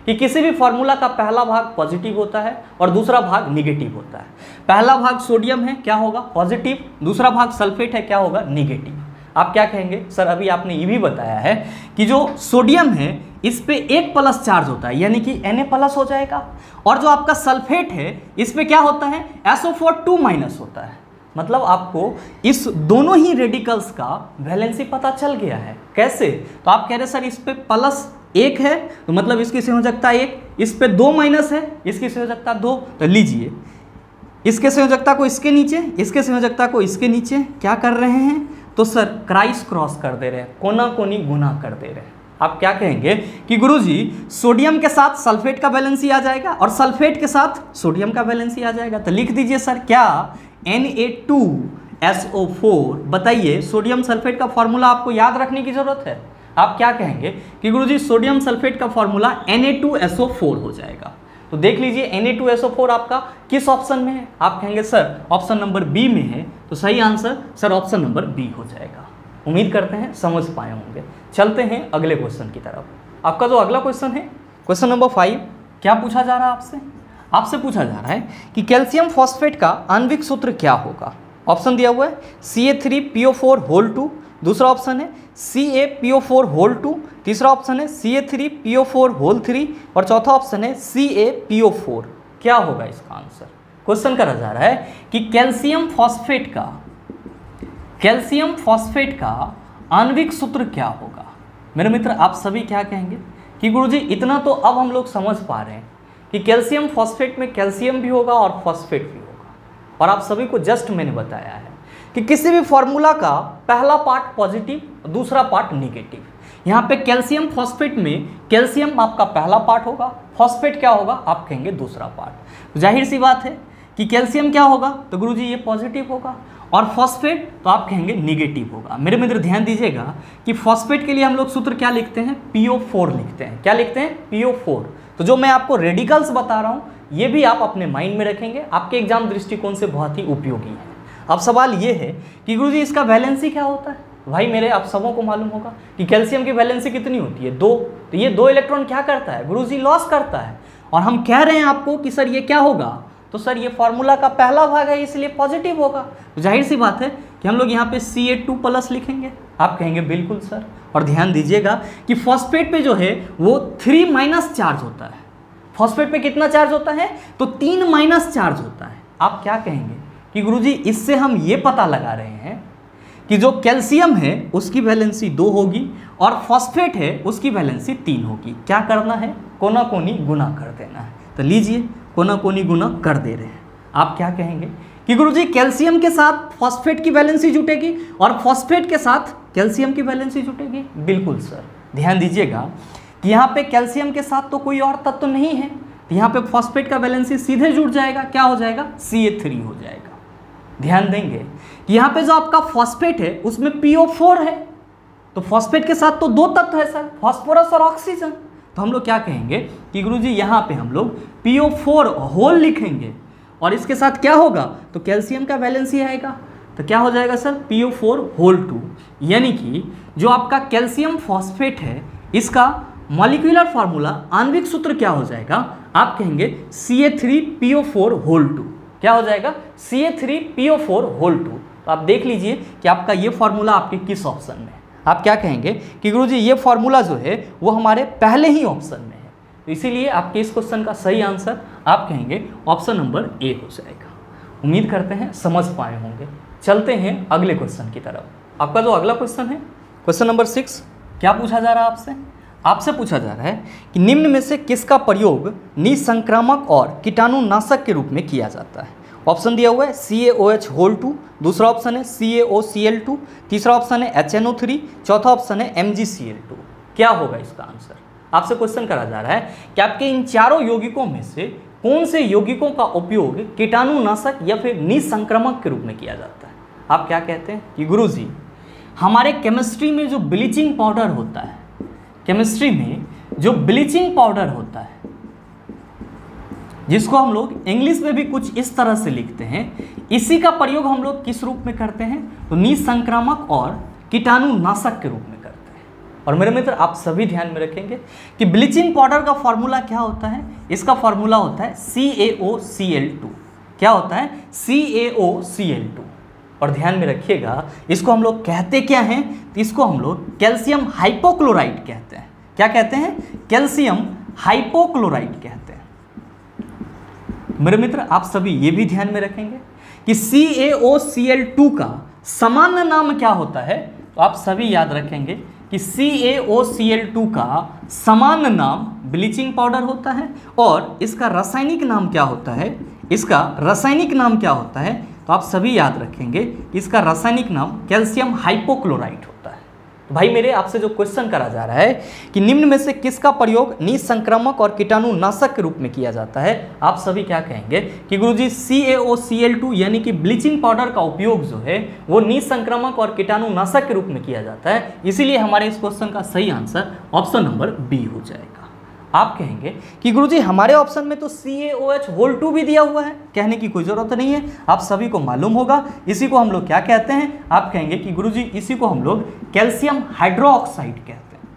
कि किसी भी फॉर्मूला का पहला भाग पॉजिटिव होता है और दूसरा भाग निगेटिव होता है। पहला भाग सोडियम है, क्या होगा, पॉजिटिव, दूसरा भाग सल्फेट है, क्या होगा, निगेटिव। आप क्या कहेंगे, सर अभी आपने ये भी बताया है कि जो सोडियम है इस पे एक प्लस चार्ज होता है, यानी कि Na+ हो जाएगा, और जो आपका सल्फेट है इस पे क्या होता है, SO4 2- होता है। मतलब आपको इस दोनों ही रेडिकल्स का वैलेंसी पता चल गया है। कैसे? तो आप कह रहे सर इस पे +1 है तो मतलब इसकी संयोजकता 1, इस पे 2 माइनस है, इसकी संयोजकता 2। तो लीजिए इसके संयोजकता को इसके नीचे, इसके संयोजकता को इसके नीचे क्या कर रहे हैं? तो सर क्राइस क्रॉस कर दे रहे हैं, कोना कोनी गुना कर दे रहे हैं। आप क्या कहेंगे कि गुरुजी सोडियम के साथ सल्फेट का वैलेंसी आ जाएगा और सल्फेट के साथ सोडियम का वैलेंसी आ जाएगा। तो लिख दीजिए सर क्या Na2SO4। बताइए सोडियम सल्फेट का फॉर्मूला आपको याद रखने की जरूरत है। आप क्या कहेंगे कि गुरुजी सोडियम सल्फेट का फॉर्मूला Na2SO4 हो जाएगा। तो देख लीजिए Na2SO4 आपका किस ऑप्शन में है? आप कहेंगे सर ऑप्शन नंबर बी में है। तो सही answer sir option number B हो जाएगा। उम्मीद करते हैं समझ पाए होंगे। चलते हैं अगले क्वेश्चन की तरफ। आपका जो अगला क्वेश्चन है क्वेश्चन नंबर 5, क्या पूछा जा रहा है आपसे? आपसे पूछा जा रहा है कि कैल्शियम फॉस्फेट का आणविक सूत्र क्या होगा। ऑप्शन दिया हुआ है Ca3PO4(2), दूसरा ऑप्शन है CaPO4(2), तीसरा ऑप्शन है Ca3PO4(3) और चौथा ऑप्शन है CaPO4। क्या होगा इसका आंसर? क्वेश्चन करा जा रहा है कि कैल्शियम फॉस्फेट का आणविक सूत्र क्या होगा। मेरे मित्र आप सभी क्या कहेंगे कि गुरुजी इतना तो अब हम लोग समझ पा रहे हैं कि कैल्शियम फॉस्फेट में कैल्शियम भी होगा और फॉस्फेट भी होगा। और आप सभी को जस्ट मैंने बताया है कि किसी भी फॉर्मूला का पहला पार्ट पॉजिटिव, दूसरा पार्ट निगेटिव। यहाँ पे कैल्शियम फॉस्फेट में कैल्शियम आपका पहला पार्ट होगा, फॉस्फेट क्या होगा आप कहेंगे दूसरा पार्ट। जाहिर सी बात है कि कैल्शियम क्या होगा तो गुरुजी ये पॉजिटिव होगा और फॉस्फेट तो आप कहेंगे निगेटिव होगा। मेरे मित्र ध्यान दीजिएगा कि फॉस्फेट के लिए हम लोग सूत्र क्या लिखते हैं? PO4 लिखते हैं। क्या लिखते हैं? PO4। तो जो मैं आपको रेडिकल्स बता रहा हूँ ये भी आप अपने माइंड में रखेंगे, आपके एग्जाम दृष्टिकोण से बहुत ही उपयोगी है। अब सवाल ये है कि गुरुजी इसका वैलेंसी क्या होता है? भाई मेरे आप सबों को मालूम होगा कि कैल्शियम की वैलेंसी कितनी होती है? 2। तो ये 2 इलेक्ट्रॉन क्या करता है गुरुजी? लॉस करता है। और हम कह रहे हैं आपको कि सर ये क्या होगा? तो सर ये फॉर्मूला का पहला भाग है इसलिए पॉजिटिव होगा। तो जाहिर सी बात है कि हम लोग यहाँ पे Ca2+ लिखेंगे। आप कहेंगे बिल्कुल सर। और ध्यान दीजिएगा कि फॉस्फेट पे जो है वो 3- चार्ज होता है। फॉस्फेट पे कितना चार्ज होता है? तो 3- चार्ज होता है। आप क्या कहेंगे कि गुरुजी इससे हम ये पता लगा रहे हैं कि जो कैल्शियम है उसकी वैलेंसी 2 होगी और फॉस्फेट है उसकी वैलेंसी 3 होगी। क्या करना है? कोना कोनी गुना कर देना है। तो लीजिए कोना कोनी गुना कर दे रहे हैं। आप क्या कहेंगे कि गुरुजी कैल्शियम के साथ फॉस्फेट की वैलेंसी जुटेगी और फॉस्फेट के साथ कैल्शियम की वैलेंसी जुटेगी। बिल्कुल सर। ध्यान दीजिएगा कि यहाँ पे कैल्शियम के साथ तो कोई और तत्व नहीं है, तो यहाँ पे फॉस्फेट का वैलेंसी सीधे जुड़ जाएगा। क्या हो जाएगा? Ca3 हो जाएगा। ध्यान देंगे कि यहाँ पे जो आपका फॉस्फेट है उसमें PO4 है, तो फॉस्फेट के साथ तो 2 तत्व है सर, फॉस्फोरस और ऑक्सीजन। तो हम लोग क्या कहेंगे कि गुरुजी यहाँ पे हम लोग PO4 होल लिखेंगे और इसके साथ क्या होगा? तो कैल्शियम का वैलेंसी आएगा। तो क्या हो जाएगा सर? PO4(2), यानी कि जो आपका कैल्शियम फॉस्फेट है इसका मॉलिक्यूलर फार्मूला आणविक सूत्र क्या हो जाएगा? आप कहेंगे Ca3PO4(2). क्या हो जाएगा? Ca3PO4(2). तो आप देख लीजिए कि आपका ये फॉर्मूला आपके किस ऑप्शन में है। आप क्या कहेंगे कि गुरुजी ये फॉर्मूला जो है वो हमारे पहले ही ऑप्शन में है, तो इसीलिए आपके इस क्वेश्चन का सही आंसर आप कहेंगे ऑप्शन नंबर ए हो जाएगा। उम्मीद करते हैं समझ पाए होंगे। चलते हैं अगले क्वेश्चन की तरफ। आपका जो अगला क्वेश्चन है क्वेश्चन नंबर 6, क्या पूछा जा रहा है आपसे? आपसे पूछा जा रहा है कि निम्न में से किसका प्रयोग निसंक्रामक और कीटाणुनाशक के रूप में किया जाता है। ऑप्शन दिया हुआ है CaOH(2), दूसरा ऑप्शन है CaOCl2, तीसरा ऑप्शन है HNO3, चौथा ऑप्शन है MgCl2। क्या होगा इसका आंसर? आपसे क्वेश्चन करा जा रहा है कि आपके इन चारों यौगिकों में से कौन से यौगिकों का उपयोग कीटाणुनाशक या फिर निसंक्रामक के रूप में किया जाता है। आप क्या कहते हैं कि गुरुजी हमारे केमिस्ट्री में जो ब्लीचिंग पाउडर होता है, केमिस्ट्री में जो ब्लीचिंग पाउडर होता है जिसको हम लोग इंग्लिश में भी कुछ इस तरह से लिखते हैं, इसी का प्रयोग हम लोग किस रूप में करते हैं? तो निसंक्रामक और कीटाणुनाशक के रूप में करते हैं। और मेरे मित्र आप सभी ध्यान में रखेंगे कि ब्लीचिंग पाउडर का फॉर्मूला क्या होता है? इसका फॉर्मूला होता है CaOCl2। क्या होता है? CaOCl2। और ध्यान में रखिएगा इसको हम लोग कहते क्या हैं? तो इसको हम लोग कैल्शियम हाइपोक्लोराइड कहते हैं। क्या कहते हैं? कैल्शियम हाइपोक्लोराइड कहते हैं। मेरे मित्र आप सभी ये भी ध्यान में रखेंगे कि CaOCl2 का सामान्य नाम क्या होता है, तो आप सभी याद रखेंगे कि CaOCl2 का सामान्य नाम ब्लीचिंग पाउडर होता है और इसका रासायनिक नाम क्या होता है, इसका रासायनिक नाम क्या होता है, तो आप सभी याद रखेंगे इसका रासायनिक नाम कैल्शियम हाइपोक्लोराइट होता है। तो भाई मेरे आपसे जो क्वेश्चन करा जा रहा है कि निम्न में से किसका प्रयोग निसंक्रामक और कीटाणुनाशक के रूप में किया जाता है, आप सभी क्या कहेंगे कि गुरुजी CaOCl2 यानी कि ब्लीचिंग पाउडर का उपयोग जो है वो निसंक्रामक और कीटाणुनाशक के रूप में किया जाता है, इसीलिए हमारे इस क्वेश्चन का सही आंसर ऑप्शन नंबर बी हो जाएगा। आप कहेंगे कि गुरुजी हमारे ऑप्शन में तो CaOH2 भी दिया हुआ है, कहने की कोई ज़रूरत नहीं है, आप सभी को मालूम होगा इसी को हम लोग क्या कहते हैं, आप कहेंगे कि गुरुजी इसी को हम लोग कैल्शियम हाइड्रोक्साइड कहते हैं।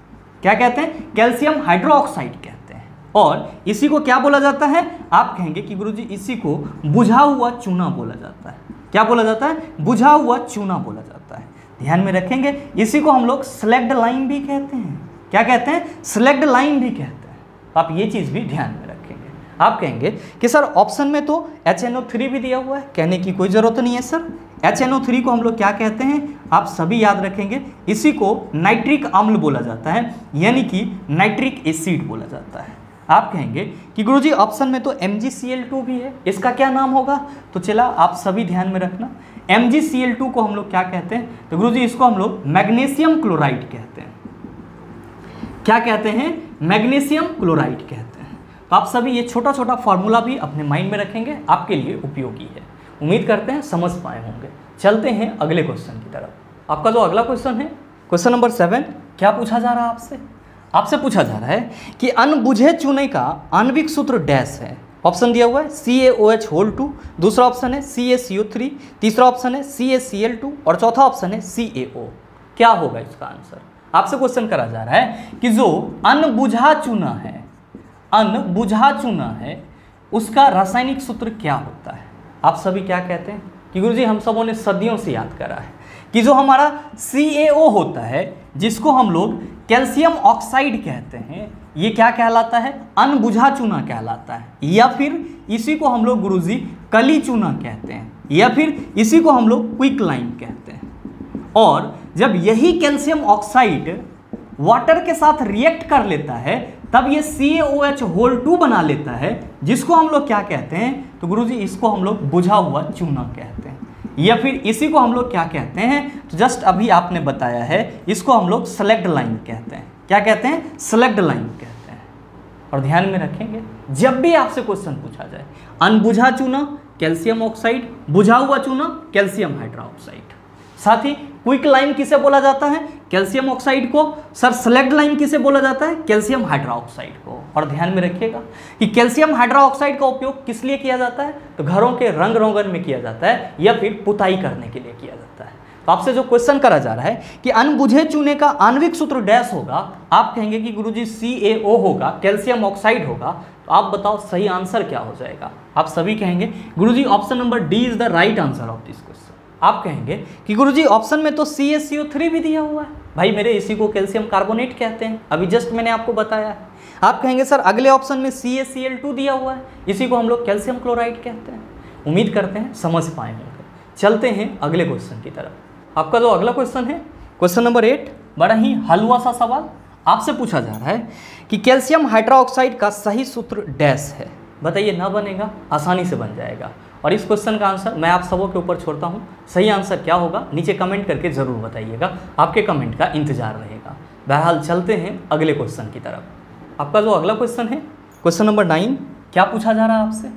क्या कहते हैं? कैल्शियम हाइड्रोक्साइड कहते हैं। और इसी को क्या बोला जाता है, आप कहेंगे कि गुरुजी इसी को बुझा हुआ चूना बोला जाता है। क्या बोला जाता है? बुझा हुआ चूना बोला जाता है। ध्यान में रखेंगे इसी को हम लोग स्लैग्ड लाइम भी कहते हैं। क्या कहते हैं? स्लैग्ड लाइम भी कहते हैं। आप ये चीज़ भी ध्यान में रखेंगे। आप कहेंगे कि सर ऑप्शन में तो HNO3 भी दिया हुआ है, कहने की कोई ज़रूरत नहीं है सर। HNO3 को हम लोग क्या कहते हैं, आप सभी याद रखेंगे इसी को नाइट्रिक अम्ल बोला जाता है, यानी कि नाइट्रिक एसिड बोला जाता है। आप कहेंगे कि गुरुजी ऑप्शन में तो MgCl2 भी है, इसका क्या नाम होगा, तो चला आप सभी ध्यान में रखना। MgCl2 को हम लोग क्या कहते हैं, तो गुरुजी इसको हम लोग मैग्नीशियम क्लोराइड कहते हैं। क्या कहते हैं? मैग्नीशियम क्लोराइड कहते हैं। तो आप सभी ये छोटा छोटा फॉर्मूला भी अपने माइंड में रखेंगे, आपके लिए उपयोगी है। उम्मीद करते हैं समझ पाए होंगे। चलते हैं अगले क्वेश्चन की तरफ। आपका जो अगला क्वेश्चन है, क्वेश्चन नंबर 7, क्या पूछा जा रहा है आपसे? आपसे पूछा जा रहा है कि अनबुझे चूने का आणविक सूत्र डैश है। ऑप्शन दिया हुआ है CaOH2, दूसरा ऑप्शन है CaCO3, तीसरा ऑप्शन है CaCl2 और चौथा ऑप्शन है CaO। क्या होगा इसका आंसर? आपसे क्वेश्चन करा जा रहा है कि जो अनबुझा चूना है, अनबुझा चूना है, उसका रासायनिक सूत्र क्या होता है? आप सभी क्या कहते हैं कि गुरुजी हम सबों ने सदियों से याद करा है कि जो हमारा CaO होता है, जिसको हम लोग कैल्शियम ऑक्साइड कहते हैं, ये क्या कहलाता है? अनबुझा चूना कहलाता है, या फिर इसी को हम लोग गुरुजी कली चूना कहते हैं, या फिर इसी को हम लोग क्विक लाइम कहते हैं। और जब यही कैल्शियम ऑक्साइड वाटर के साथ रिएक्ट कर लेता है, तब ये CaOH2 बना लेता है, जिसको हम लोग क्या कहते हैं, तो गुरुजी इसको हम लोग बुझा हुआ चूना कहते हैं, या फिर इसी को हम लोग क्या कहते हैं, तो जस्ट अभी आपने बताया है, इसको हम लोग स्लैग्ड लाइम कहते हैं। क्या कहते हैं? स्लैग्ड लाइम कहते हैं। और ध्यान में रखेंगे जब भी आपसे क्वेश्चन पूछा जाए, अनबुझा चूना कैल्शियम ऑक्साइड, बुझा हुआ चूना कैल्शियम हाइड्रोक्साइड, साथ ही क्विक लाइम किसे बोला जाता है? कैल्शियम ऑक्साइड को। सर स्लैग्ड लाइम किसे बोला जाता है? कैल्शियम हाइड्रोक्साइड को। और ध्यान में रखिएगा कि कैल्शियम हाइड्रोक्साइड का उपयोग किस लिए किया जाता है, तो घरों के रंग रोगन में किया जाता है, या फिर पुताई करने के लिए किया जाता है। तो आपसे जो क्वेश्चन करा जा रहा है कि अनबुझे चूने का आणविक सूत्र डैश होगा, आप कहेंगे कि गुरुजी CaO होगा, कैल्शियम ऑक्साइड होगा। तो आप बताओ सही आंसर क्या हो जाएगा? आप सभी कहेंगे गुरुजी option number D is the right answer of this question. आप कहेंगे कि गुरुजी ऑप्शन में तो CaCO3 भी दिया हुआ है, भाई मेरे इसी को कैल्शियम कार्बोनेट कहते हैं, अभी जस्ट मैंने आपको बताया है। आप कहेंगे सर अगले ऑप्शन में CaCl2 दिया हुआ है, इसी को हम लोग कैल्शियम क्लोराइड कहते हैं। उम्मीद करते हैं समझ पाए होंगे। चलते हैं अगले क्वेश्चन की तरफ। आपका जो अगला क्वेश्चन है, क्वेश्चन नंबर 8, बड़ा ही हलवा सा सवाल आपसे पूछा जा रहा है कि कैल्शियम हाइड्रोक्साइड का सही सूत्र डैश है। बताइए, ना बनेगा, आसानी से बन जाएगा। और इस क्वेश्चन का आंसर मैं आप सबों के ऊपर छोड़ता हूँ, सही आंसर क्या होगा नीचे कमेंट करके ज़रूर बताइएगा, आपके कमेंट का इंतजार रहेगा। बहरहाल चलते हैं अगले क्वेश्चन की तरफ। आपका जो अगला क्वेश्चन है, क्वेश्चन नंबर 9, क्या पूछा जा रहा है आपसे?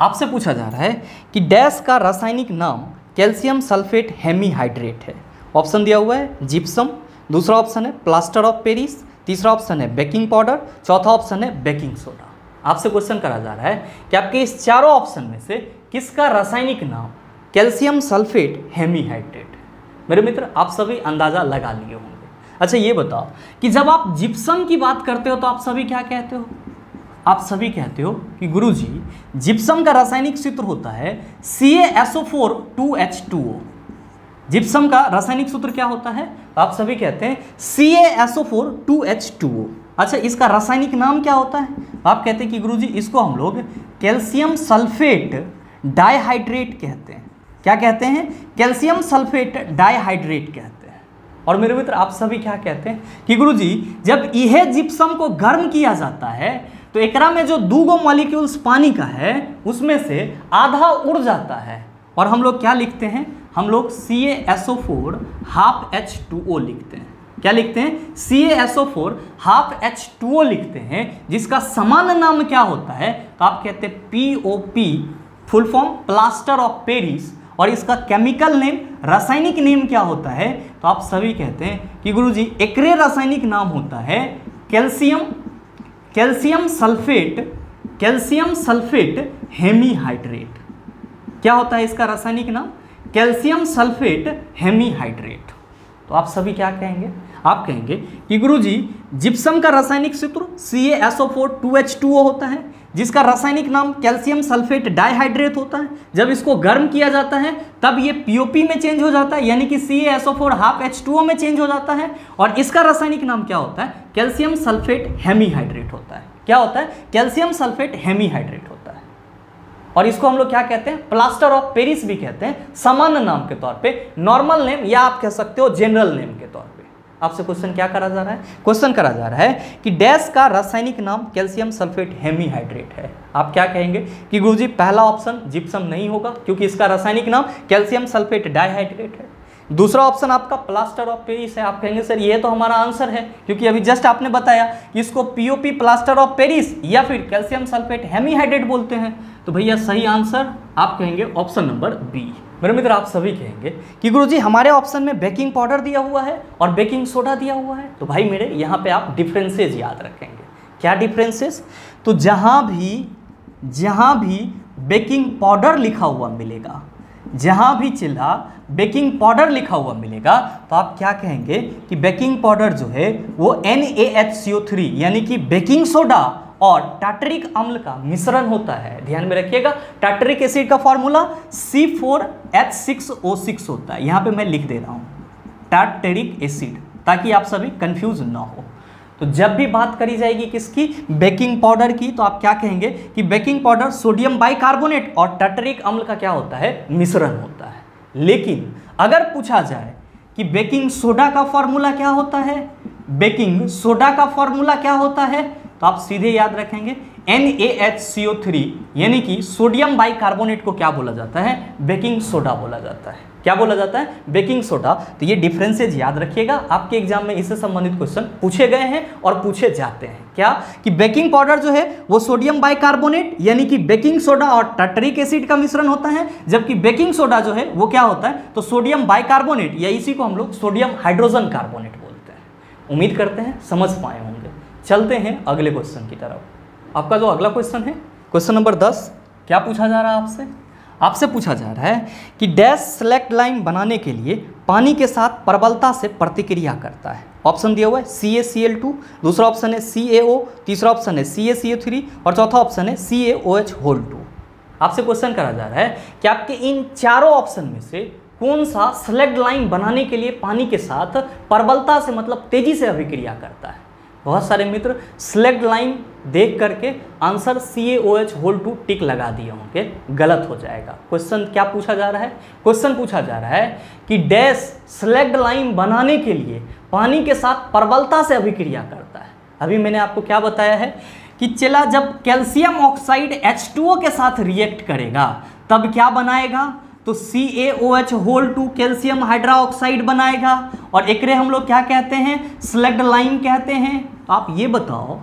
आपसे पूछा जा रहा है कि डैश का रासायनिक नाम कैल्शियम सल्फेट हेमीहाइड्रेट है। ऑप्शन दिया हुआ है जिप्सम, दूसरा ऑप्शन है प्लास्टर ऑफ पेरिस, तीसरा ऑप्शन है बेकिंग पाउडर, चौथा ऑप्शन है बेकिंग सोडा। आपसे क्वेश्चन करा जा रहा है कि आपके इस चारों ऑप्शन में से किसका रासायनिक नाम कैल्शियम सल्फेट हेमीहाइड्रेट है? मेरे मित्र आप सभी अंदाजा लगा लिए होंगे। अच्छा ये बताओ कि जब आप जिप्सम की बात करते हो तो आप सभी क्या कहते हो? आप सभी कहते हो कि गुरुजी जिप्सम का रासायनिक सूत्र होता है CaSO4 2H2O। जिप्सम का रासायनिक सूत्र क्या होता है? आप सभी कहते हैं CaSO4 2H2O। अच्छा इसका रासायनिक नाम क्या होता है? आप कहते हैं कि गुरुजी इसको हम लोग कैल्शियम सल्फेट डाइहाइड्रेट कहते हैं। क्या कहते हैं? कैल्शियम सल्फेट डाइहाइड्रेट कहते हैं। और मेरे मित्र आप सभी क्या कहते हैं कि गुरुजी जब यह जिप्सम को गर्म किया जाता है तो एकरा में जो 2 मॉलिक्यूल्स पानी का है उसमें से आधा उड़ जाता है और हम लोग क्या लिखते हैं? हम लोग CaSO4 हाफ H2O लिखते हैं। क्या लिखते हैं? CaSO4 हाफ H2O लिखते हैं, जिसका समान नाम क्या होता है? तो आप कहते हैं POP, full form plaster of Paris, और इसका केमिकल नेम, रासायनिक नेम क्या होता है? तो आप सभी कहते हैं कि गुरुजी एकरे रासायनिक नाम होता है कैल्शियम सल्फेट हेमीहाइड्रेट। क्या होता है इसका रासायनिक नाम? Calcium sulphate hemihydrate. तो आप सभी क्या कहेंगे? आप कहेंगे कि गुरुजी जिप्सम का रासायनिक सूत्र CaSO4 2H2O होता है, जिसका रासायनिक नाम कैल्शियम सल्फेट डाइहाइड्रेट होता है। जब इसको गर्म किया जाता है तब ये POP में चेंज हो जाता है, यानी कि CaSO4 हाफ H2O में चेंज हो जाता है, और इसका रासायनिक नाम क्या होता है? कैल्शियम सल्फेट हेमीहाइड्रेट होता है। क्या होता है? कैल्शियम सल्फेट हेमीहाइड्रेट होता है। और इसको हम लोग क्या कहते हैं? प्लास्टर ऑफ पेरिस भी कहते हैं, सामान्य नाम के तौर पे, नॉर्मल नेम, या आप कह सकते हो जनरल नेम के तौर पे। आपसे क्वेश्चन क्या करा जा रहा है? क्वेश्चन करा जा रहा है कि डैश का रासायनिक नाम कैल्शियम सल्फेट हेमीहाइड्रेट है। आप क्या कहेंगे कि गुरुजी पहला ऑप्शन जिप्सम नहीं होगा क्योंकि इसका रासायनिक नाम कैल्शियम सल्फेट डाइहाइड्रेट है। दूसरा ऑप्शन आपका प्लास्टर ऑफ पेरिस है। आप कहेंगे सर ये तो हमारा आंसर है, क्योंकि अभी जस्ट आपने बताया कि इसको POP प्लास्टर ऑफ पेरिस या फिर कैल्शियम सल्फेट हेमीहाइड्रेट बोलते हैं। तो भैया सही आंसर आप कहेंगे ऑप्शन नंबर बी। मेरे मित्र आप सभी कहेंगे कि गुरुजी हमारे ऑप्शन में बेकिंग पाउडर दिया हुआ है और बेकिंग सोडा दिया हुआ है। तो भाई मेरे यहाँ पे आप डिफरेंसेस याद रखेंगे। क्या डिफरेंसेस? तो जहाँ भी बेकिंग पाउडर लिखा हुआ मिलेगा, जहाँ भी चिल्ला बेकिंग पाउडर लिखा हुआ मिलेगा, तो आप क्या कहेंगे कि बेकिंग पाउडर जो है वो NaHCO3 यानी कि बेकिंग सोडा और टार्टरिक अम्ल का मिश्रण होता है। ध्यान में रखिएगा, टार्टरिक एसिड का फॉर्मूला C4H6O6 होता है। यहाँ पे मैं लिख दे रहा हूँ टार्टरिक एसिड, ताकि आप सभी कंफ्यूज ना हो। तो जब भी बात करी जाएगी किसकी? बेकिंग पाउडर की, तो आप क्या कहेंगे कि बेकिंग पाउडर सोडियम बाइकार्बोनेट और टार्टरिक अम्ल का क्या होता है? मिश्रण होता है। लेकिन अगर पूछा जाए कि बेकिंग सोडा का फॉर्मूला क्या होता है, बेकिंग सोडा का फॉर्मूला क्या होता है, तो आप सीधे याद रखेंगे NaHCO3 यानी कि सोडियम बाइकार्बोनेट को क्या बोला जाता है? बेकिंग सोडा बोला जाता है। क्या बोला जाता है? Baking soda. तो ये डिफरेंसेज याद रखिएगा, आपके एग्जाम में इससे संबंधित क्वेश्चन पूछे गए हैं और पूछे जाते हैं। क्या कि बेकिंग पाउडर जो है वो सोडियम बाइकार्बोनेट यानी कि बेकिंग सोडा और टार्टरिक एसिड का मिश्रण होता है, जबकि बेकिंग सोडा जो है वो क्या होता है? तो सोडियम बाइकार्बोनेट, या इसी को हम लोग सोडियम हाइड्रोजन कार्बोनेट बोलते हैं। उम्मीद करते हैं समझ पाए होंगे। चलते हैं अगले क्वेश्चन की तरफ। आपका जो अगला क्वेश्चन है, क्वेश्चन नंबर 10, क्या पूछा जा रहा है आपसे? आपसे पूछा जा रहा है कि डैश सेलेक्ट लाइन बनाने के लिए पानी के साथ प्रबलता से प्रतिक्रिया करता है। ऑप्शन दिया हुआ है CaCl2, दूसरा ऑप्शन है CaO, तीसरा ऑप्शन है CaCO3 और चौथा ऑप्शन है CaOH2। आपसे क्वेश्चन करा जा रहा है कि आपके इन चारों ऑप्शन में से कौन सा सेलेक्ट लाइन बनाने के लिए पानी के साथ प्रबलता से मतलब तेजी से अभिक्रिया करता है। बहुत सारे मित्र सेलेक्ट लाइन देख करके आंसर CaOH2 टिक लगा दिए होंगे, गलत हो जाएगा। क्वेश्चन क्या पूछा जा रहा है? क्वेश्चन पूछा जा रहा है कि डैश सेलेक्ट लाइन बनाने के लिए पानी के साथ प्रबलता से अभिक्रिया करता है। अभी मैंने आपको क्या बताया है कि चला जब कैल्शियम ऑक्साइड H2O के साथ रिएक्ट करेगा तब क्या बनाएगा? तो CaOH2 कैल्शियम हाइड्रोक्साइड बनाएगा, और एकरे हम लोग क्या कहते हैं? सेलेक्ट लाइन कहते हैं। तो आप ये बताओ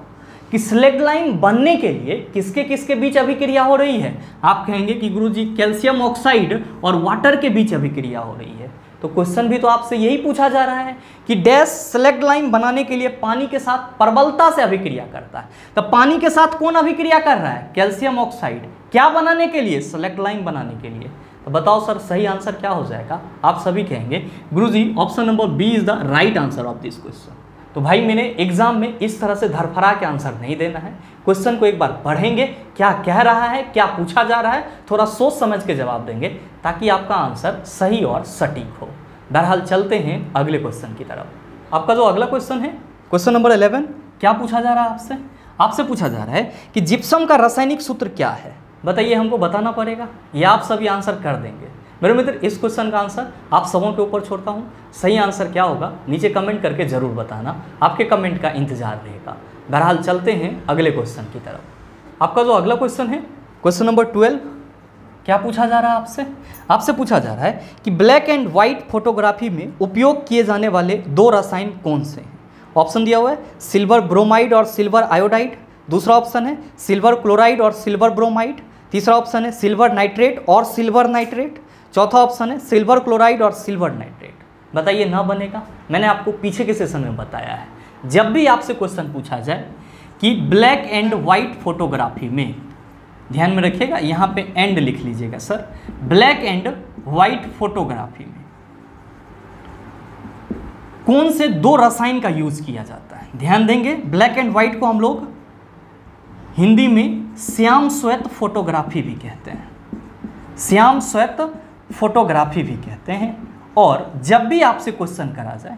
कि सेलेक्ट लाइन बनने के लिए किसके किसके बीच अभिक्रिया हो रही है? आप कहेंगे कि गुरुजी कैल्शियम ऑक्साइड और वाटर के बीच अभिक्रिया हो रही है। तो क्वेश्चन भी तो आपसे यही पूछा जा रहा है कि डैश सेलेक्ट लाइन बनाने के लिए पानी के साथ प्रबलता से अभिक्रिया करता है। तो पानी के साथ कौन अभिक्रिया कर रहा है? Calcium oxide. क्या बनाने के लिए? सेलेक्ट लाइन बनाने के लिए। तो बताओ सर सही आंसर क्या हो जाएगा? आप सभी कहेंगे गुरुजी option number B is the right answer of this question. तो भाई मैंने एग्जाम में इस तरह से धरफरा के आंसर नहीं देना है। क्वेश्चन को एक बार पढ़ेंगे, क्या कह रहा है, क्या पूछा जा रहा है, थोड़ा सोच समझ के जवाब देंगे ताकि आपका आंसर सही और सटीक हो। बहरहाल चलते हैं अगले क्वेश्चन की तरफ। आपका जो अगला क्वेश्चन है, क्वेश्चन नंबर 11, क्या पूछा जा रहा है आपसे? आपसे पूछा जा रहा है कि जिप्सम का रासायनिक सूत्र क्या है। बताइए, हमको बताना पड़ेगा या आप सभी आंसर कर देंगे? मेरे मित्र इस क्वेश्चन का आंसर आप सबों के ऊपर छोड़ता हूँ। सही आंसर क्या होगा नीचे कमेंट करके ज़रूर बताना, आपके कमेंट का इंतजार रहेगा। बहरहाल चलते हैं अगले क्वेश्चन की तरफ। आपका जो अगला क्वेश्चन है क्वेश्चन नंबर 12, क्या पूछा जा रहा है आपसे पूछा जा रहा है कि ब्लैक एंड वाइट फोटोग्राफी में उपयोग किए जाने वाले 2 रसायन कौन से हैं। ऑप्शन दिया हुआ है सिल्वर ब्रोमाइड और सिल्वर आयोडाइड, दूसरा ऑप्शन है सिल्वर क्लोराइड और सिल्वर ब्रोमाइड, तीसरा ऑप्शन है सिल्वर नाइट्रेट और सिल्वर नाइट्रेट, चौथा ऑप्शन है सिल्वर क्लोराइड और सिल्वर नाइट्रेट। बताइए ना बनेगा। मैंने आपको पीछे के सेशन में बताया है, जब भी आपसे क्वेश्चन पूछा जाए कि ब्लैक एंड वाइट फोटोग्राफी में, ध्यान में रखिएगा यहाँ पे एंड लिख लीजिएगा sir, black and white photography में कौन से 2 रसायन का यूज किया जाता है। ध्यान देंगे, ब्लैक एंड वाइट को हम लोग हिंदी में श्याम श्वेत फोटोग्राफी भी कहते हैं, श्याम श्वेत फोटोग्राफी भी कहते हैं। और जब भी आपसे क्वेश्चन करा जाए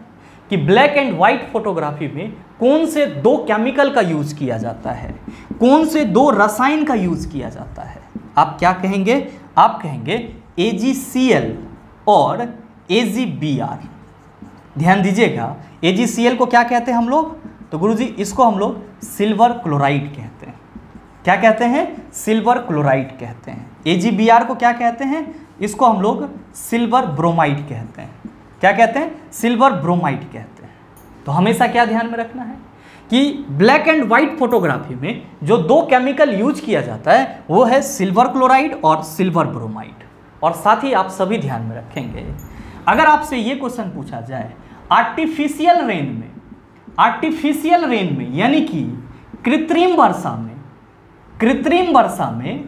कि ब्लैक एंड वाइट फोटोग्राफी में कौन से 2 केमिकल का यूज किया जाता है, कौन से 2 रसायन का यूज किया जाता है, आप क्या कहेंगे? आप कहेंगे AgCl और AgBr। ध्यान दीजिएगा, AgCl को क्या कहते हैं हम लोग? तो गुरुजी इसको हम लोग सिल्वर क्लोराइड कहते हैं। क्या कहते हैं? सिल्वर क्लोराइड कहते हैं। AgBr को क्या कहते हैं? इसको हम लोग सिल्वर ब्रोमाइड कहते हैं। क्या कहते हैं? सिल्वर ब्रोमाइड कहते हैं। तो हमेशा क्या ध्यान में रखना है कि ब्लैक एंड वाइट फोटोग्राफी में जो 2 केमिकल यूज किया जाता है वो है सिल्वर क्लोराइड और सिल्वर ब्रोमाइड। और साथ ही आप सभी ध्यान में रखेंगे, अगर आपसे ये क्वेश्चन पूछा जाए आर्टिफिशियल रेन में यानी कि कृत्रिम वर्षा में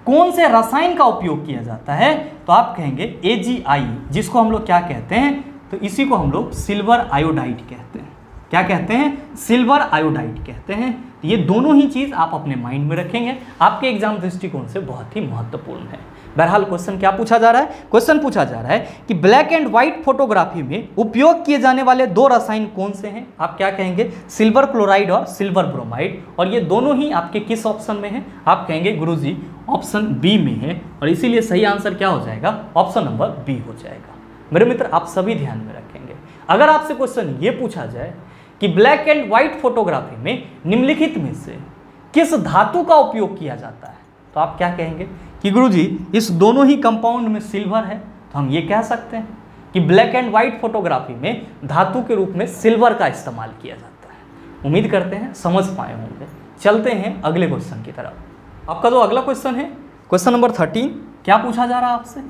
कौन से रसायन का उपयोग किया जाता है, तो आप कहेंगे AgI, जिसको हम लोग क्या कहते हैं? तो इसी को हम लोग सिल्वर आयोडाइड कहते हैं। क्या कहते हैं? सिल्वर आयोडाइड कहते हैं। ये दोनों ही चीज़ आप अपने माइंड में रखेंगे, आपके एग्जाम दृष्टिकोण से बहुत ही महत्वपूर्ण है। बहरहाल क्वेश्चन क्या पूछा जा रहा है? क्वेश्चन पूछा जा रहा है कि ब्लैक एंड व्हाइट फोटोग्राफी में उपयोग किए जाने वाले 2 रसायन कौन से हैं। आप क्या कहेंगे? सिल्वर क्लोराइड और सिल्वर ब्रोमाइड। और ये दोनों ही आपके किस ऑप्शन में है? आप कहेंगे गुरुजी ऑप्शन बी में है, और इसीलिए सही आंसर क्या हो जाएगा? ऑप्शन नंबर बी हो जाएगा। मेरे मित्र आप सभी ध्यान में रखेंगे, अगर आपसे क्वेश्चन ये पूछा जाए कि ब्लैक एंड व्हाइट फोटोग्राफी में निम्नलिखित में से किस धातु का उपयोग किया जाता है, तो आप क्या कहेंगे कि गुरुजी इस दोनों ही कंपाउंड में सिल्वर है, तो हम ये कह सकते हैं कि ब्लैक एंड व्हाइट फोटोग्राफी में धातु के रूप में सिल्वर का इस्तेमाल किया जाता है। उम्मीद करते हैं समझ पाए होंगे। चलते हैं अगले क्वेश्चन की तरफ। आपका जो अगला क्वेश्चन है क्वेश्चन नंबर 13, क्या पूछा जा रहा है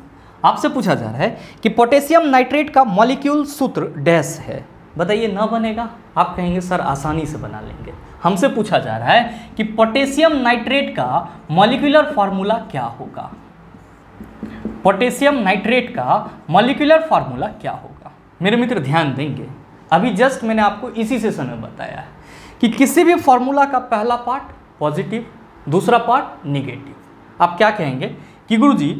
आपसे पूछा जा रहा है कि पोटेशियम नाइट्रेट का मॉलिक्यूल सूत्र डैश है। बताइए ना बनेगा। आप कहेंगे सर आसानी से बना लेंगे। हमसे पूछा जा रहा है कि पोटेशियम नाइट्रेट का मॉलिक्यूलर फार्मूला क्या होगा। पोटेशियम नाइट्रेट का मॉलिक्यूलर फार्मूला क्या होगा। मेरे मित्र ध्यान देंगे, अभी जस्ट मैंने आपको इसी सेशन में बताया है कि किसी भी फार्मूला का पहला पार्ट पॉजिटिव, दूसरा पार्ट निगेटिव। आप क्या कहेंगे कि गुरुजी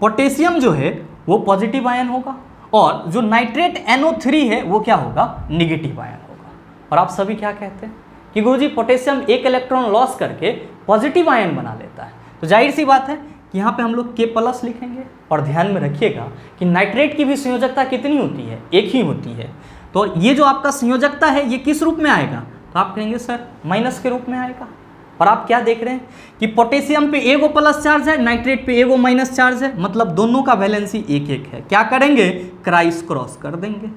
पोटेशियम जो है वो पॉजिटिव आयन होगा और जो नाइट्रेट NO3 है वो क्या होगा? निगेटिव आयन होगा। और आप सभी क्या कहते हैं कि गुरुजी पोटेशियम 1 इलेक्ट्रॉन लॉस करके पॉजिटिव आयन बना लेता है। तो जाहिर सी बात है कि यहाँ पे हम लोग K+ लिखेंगे। और ध्यान में रखिएगा कि नाइट्रेट की भी संयोजकता कितनी होती है? 1 ही होती है। तो ये जो आपका संयोजकता है ये किस रूप में आएगा? तो आप कहेंगे सर माइनस के रूप में आएगा। और आप क्या देख रहे हैं कि पोटेशियम पे एगो प्लस चार्ज है, नाइट्रेट पे एगो माइनस चार्ज है, मतलब दोनों का वैलेंसी 1-1 है। क्या करेंगे? क्राइस क्रॉस कर देंगे।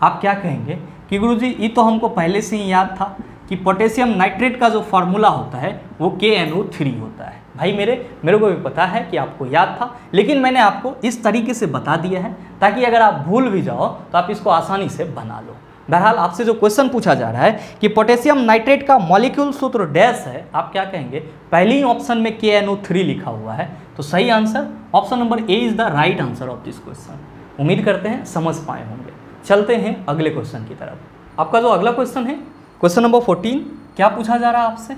आप क्या कहेंगे कि गुरुजी ये तो हमको पहले से ही याद था कि पोटेशियम नाइट्रेट का जो फार्मूला होता है वो KNO3 होता है। भाई मेरे को भी पता है कि आपको याद था, लेकिन मैंने आपको इस तरीके से बता दिया है ताकि अगर आप भूल भी जाओ तो आप इसको आसानी से बना लो। बहरहाल आपसे जो क्वेश्चन पूछा जा रहा है कि पोटेशियम नाइट्रेट का मॉलिक्यूल सूत्र डैश है, आप क्या कहेंगे? पहले ही ऑप्शन में KNO3 लिखा हुआ है, तो सही answer option number A is the right answer of this question. उम्मीद करते हैं समझ पाए होंगे। चलते हैं अगले क्वेश्चन की तरफ। आपका जो अगला क्वेश्चन है क्वेश्चन नंबर 14, क्या पूछा जा रहा है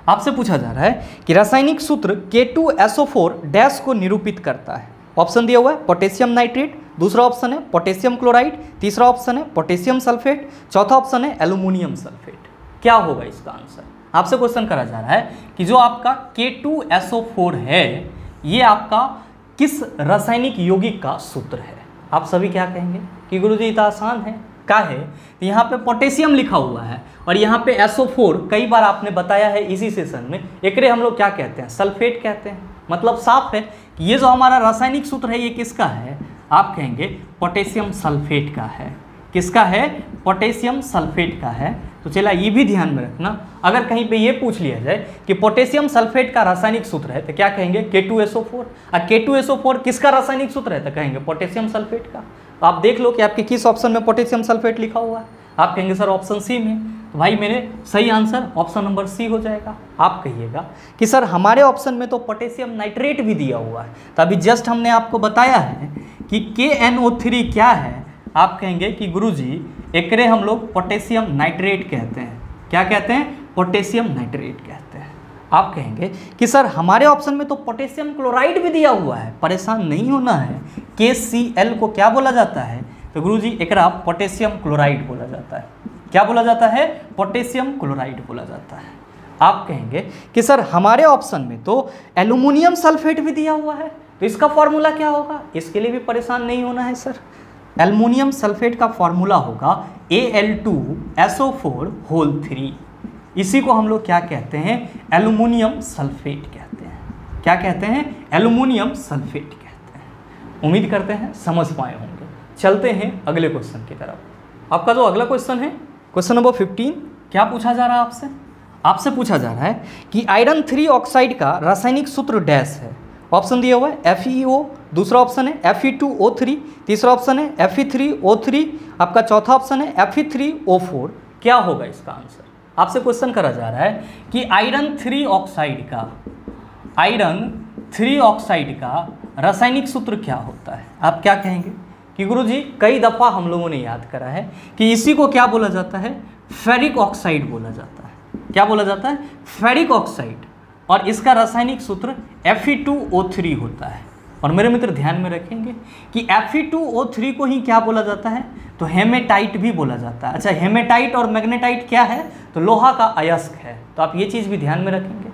आपसे पूछा जा रहा है कि रासायनिक सूत्र K2SO4 डैश को निरूपित करता है। ऑप्शन दिया हुआ है पोटेशियम नाइट्रेट, दूसरा ऑप्शन है पोटेशियम क्लोराइड, तीसरा ऑप्शन है पोटेशियम सल्फेट, चौथा ऑप्शन है एल्यूमिनियम सल्फेट। क्या होगा इसका आंसर? आपसे क्वेश्चन करा जा रहा है कि जो आपका K2SO4 है ये आपका किस रासायनिक यौगिक का सूत्र है? आप सभी क्या कहेंगे कि गुरुजी इतना आसान है, क्या है? तो यहाँ पे पोटेशियम लिखा हुआ है और यहाँ पे SO4 कई बार आपने बताया है इसी सेशन में, एकरे हम लोग क्या कहते हैं? सल्फेट कहते हैं। मतलब साफ है कि ये जो हमारा रासायनिक सूत्र है ये किसका है? आप कहेंगे पोटेशियम सल्फेट का है। किसका है? पोटेशियम सल्फेट का है। तो चला ये भी ध्यान में रखना, अगर कहीं पे ये पूछ लिया जाए कि पोटेशियम सल्फेट का रासायनिक सूत्र है तो क्या कहेंगे? K2SO4। और K2SO4 किसका रासायनिक सूत्र है? तो कहेंगे पोटेशियम सल्फेट का। तो आप देख लो कि आपके किस ऑप्शन में पोटेशियम सल्फेट लिखा हुआ है। आप कहेंगे सर ऑप्शन सी में। तो भाई मेरे सही आंसर ऑप्शन नंबर सी हो जाएगा। आप कहिएगा कि सर हमारे ऑप्शन में तो पोटेशियम नाइट्रेट भी दिया हुआ है, तो अभी जस्ट हमने आपको बताया है कि KNO3 क्या है। आप कहेंगे कि गुरुजी एकरे हम लोग पोटेशियम नाइट्रेट कहते हैं। क्या कहते हैं? पोटेशियम नाइट्रेट कहते हैं। आप कहेंगे कि सर हमारे ऑप्शन में तो पोटेशियम क्लोराइड भी दिया हुआ है, परेशान नहीं होना है। KCl को क्या बोला जाता है? तो गुरुजी एकरा पोटेशियम क्लोराइड बोला जाता है। क्या बोला जाता है? पोटेशियम क्लोराइड बोला जाता है। आप कहेंगे कि सर हमारे ऑप्शन में तो एल्यूमिनियम सल्फेट भी दिया हुआ है, तो इसका फॉर्मूला क्या होगा? इसके लिए भी परेशान नहीं होना है सर। एल्यूमिनियम सल्फेट का फॉर्मूला होगा Al2SO4 इसी को हम लोग क्या कहते हैं? एल्यूमिनियम सल्फेट कहते हैं। क्या कहते हैं? एल्यूमिनियम सल्फेट कहते हैं। उम्मीद करते हैं समझ पाए होंगे। चलते हैं अगले क्वेश्चन की तरफ। आपका जो अगला क्वेश्चन है, क्वेश्चन नंबर 15, क्या पूछा जा रहा है आपसे? आपसे पूछा जा रहा है कि आयरन 3 ऑक्साइड का रासायनिक सूत्र डैश है। ऑप्शन दिया हुआ है FeO, दूसरा ऑप्शन है Fe2O3, तीसरा ऑप्शन है Fe3O3, आपका चौथा ऑप्शन है Fe3O4। क्या होगा इसका आंसर? आपसे क्वेश्चन करा जा रहा है कि आयरन 3 ऑक्साइड का रासायनिक सूत्र क्या होता है? आप क्या कहेंगे कि गुरुजी कई दफ़ा हम लोगों ने याद करा है कि इसी को क्या बोला जाता है? फेरिक ऑक्साइड बोला जाता है। क्या बोला जाता है? Ferric oxide. और इसका रासायनिक सूत्र Fe2O3 होता है। और मेरे मित्र ध्यान में रखेंगे कि Fe2O3 को ही क्या बोला जाता है? तो हेमेटाइट भी बोला जाता है। अच्छा, हेमेटाइट और मैग्नेटाइट क्या है? तो लोहा का अयस्क है। तो आप ये चीज़ भी ध्यान में रखेंगे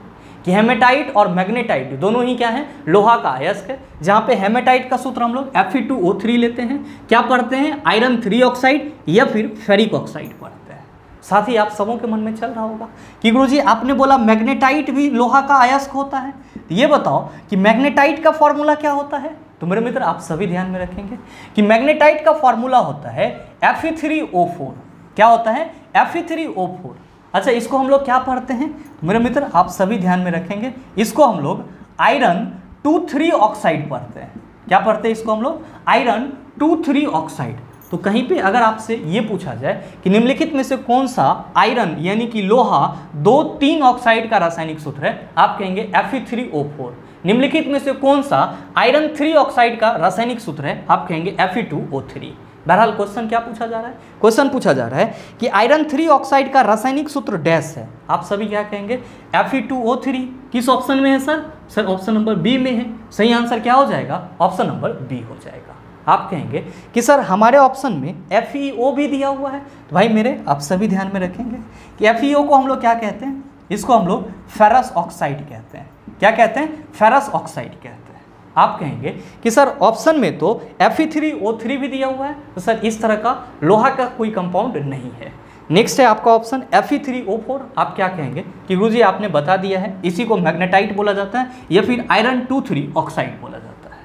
कि हेमेटाइट और मैग्नेटाइट दोनों ही क्या है? लोहा का अयस्क है। जहाँ पे हेमेटाइट का सूत्र हम लोग Fe2O3 लेते हैं। क्या पढ़ते हैं? आयरन 3 ऑक्साइड या फिर फेरिक ऑक्साइड पढ़ते हैं। साथ ही आप सबों के मन में चल रहा होगा कि गुरुजी आपने बोला मैग्नेटाइट भी लोहा का अयस्क होता है, तो ये बताओ कि मैग्नेटाइट का फॉर्मूला क्या होता है? तो मेरे मित्र आप सभी ध्यान में रखेंगे कि मैग्नेटाइट का फॉर्मूला होता है Fe3O4। क्या होता है? Fe3O4। अच्छा, इसको हम लोग क्या पढ़ते हैं? तो मेरे मित्र आप सभी ध्यान में रखेंगे, इसको हम लोग आयरन 2,3 ऑक्साइड पढ़ते हैं। क्या पढ़ते हैं इसको हम लोग? Iron 2,3 oxide. तो कहीं पे अगर आपसे ये पूछा जाए कि निम्नलिखित में से कौन सा आयरन यानी कि लोहा 2,3 ऑक्साइड का रासायनिक सूत्र है? आप कहेंगे Fe3O4। निम्नलिखित में से कौन सा आयरन 3 ऑक्साइड का रासायनिक सूत्र है? आप कहेंगे Fe2O3। बहरहाल क्वेश्चन क्या पूछा जा रहा है? क्वेश्चन पूछा जा रहा है कि आयरन 3 ऑक्साइड का रासायनिक सूत्र डैश है। आप सभी क्या कहेंगे? Fe2O3। किस ऑप्शन में है sir? Sir option number B में है। सही आंसर क्या हो जाएगा? ऑप्शन नंबर बी हो जाएगा। आप कहेंगे कि सर हमारे ऑप्शन में FeO भी दिया हुआ है। तो भाई मेरे आप सभी ध्यान में रखेंगे कि FeO को हम लोग क्या कहते हैं? इसको हम लोग फेरस ऑक्साइड कहते हैं। क्या कहते हैं? फेरस ऑक्साइड कहते हैं। आप कहेंगे कि सर ऑप्शन में तो Fe3O3 भी दिया हुआ है, तो सर इस तरह का लोहा का कोई कंपाउंड नहीं है। नेक्स्ट है आपका ऑप्शन Fe3O4। आप क्या कहेंगे कि गुरुजी आपने बता दिया है, इसी को मैग्नेटाइट बोला जाता है या फिर आयरन 2,3 ऑक्साइड बोला जाता है।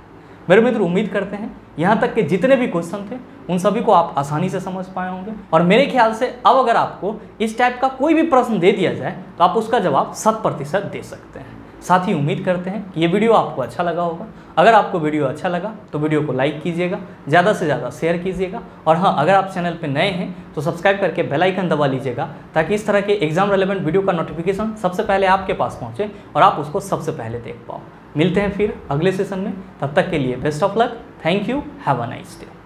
मेरे मित्र उम्मीद करते हैं यहाँ तक के जितने भी क्वेश्चन थे उन सभी को आप आसानी से समझ पाए होंगे। और मेरे ख्याल से अब अगर आपको इस टाइप का कोई भी प्रश्न दे दिया जाए तो आप उसका जवाब 100% दे सकते हैं। साथ ही उम्मीद करते हैं कि ये वीडियो आपको अच्छा लगा होगा। अगर आपको वीडियो अच्छा लगा तो वीडियो को लाइक कीजिएगा, ज़्यादा से ज़्यादा शेयर कीजिएगा। और हाँ, अगर आप चैनल पर नए हैं तो सब्सक्राइब करके बेल आइकन दबा लीजिएगा ताकि इस तरह के एग्जाम रेलेवेंट वीडियो का नोटिफिकेशन सबसे पहले आपके पास पहुँचे और आप उसको सबसे पहले देख पाओ। मिलते हैं फिर अगले सेशन में, तब तक के लिए best of luck. Thank you, have a nice day.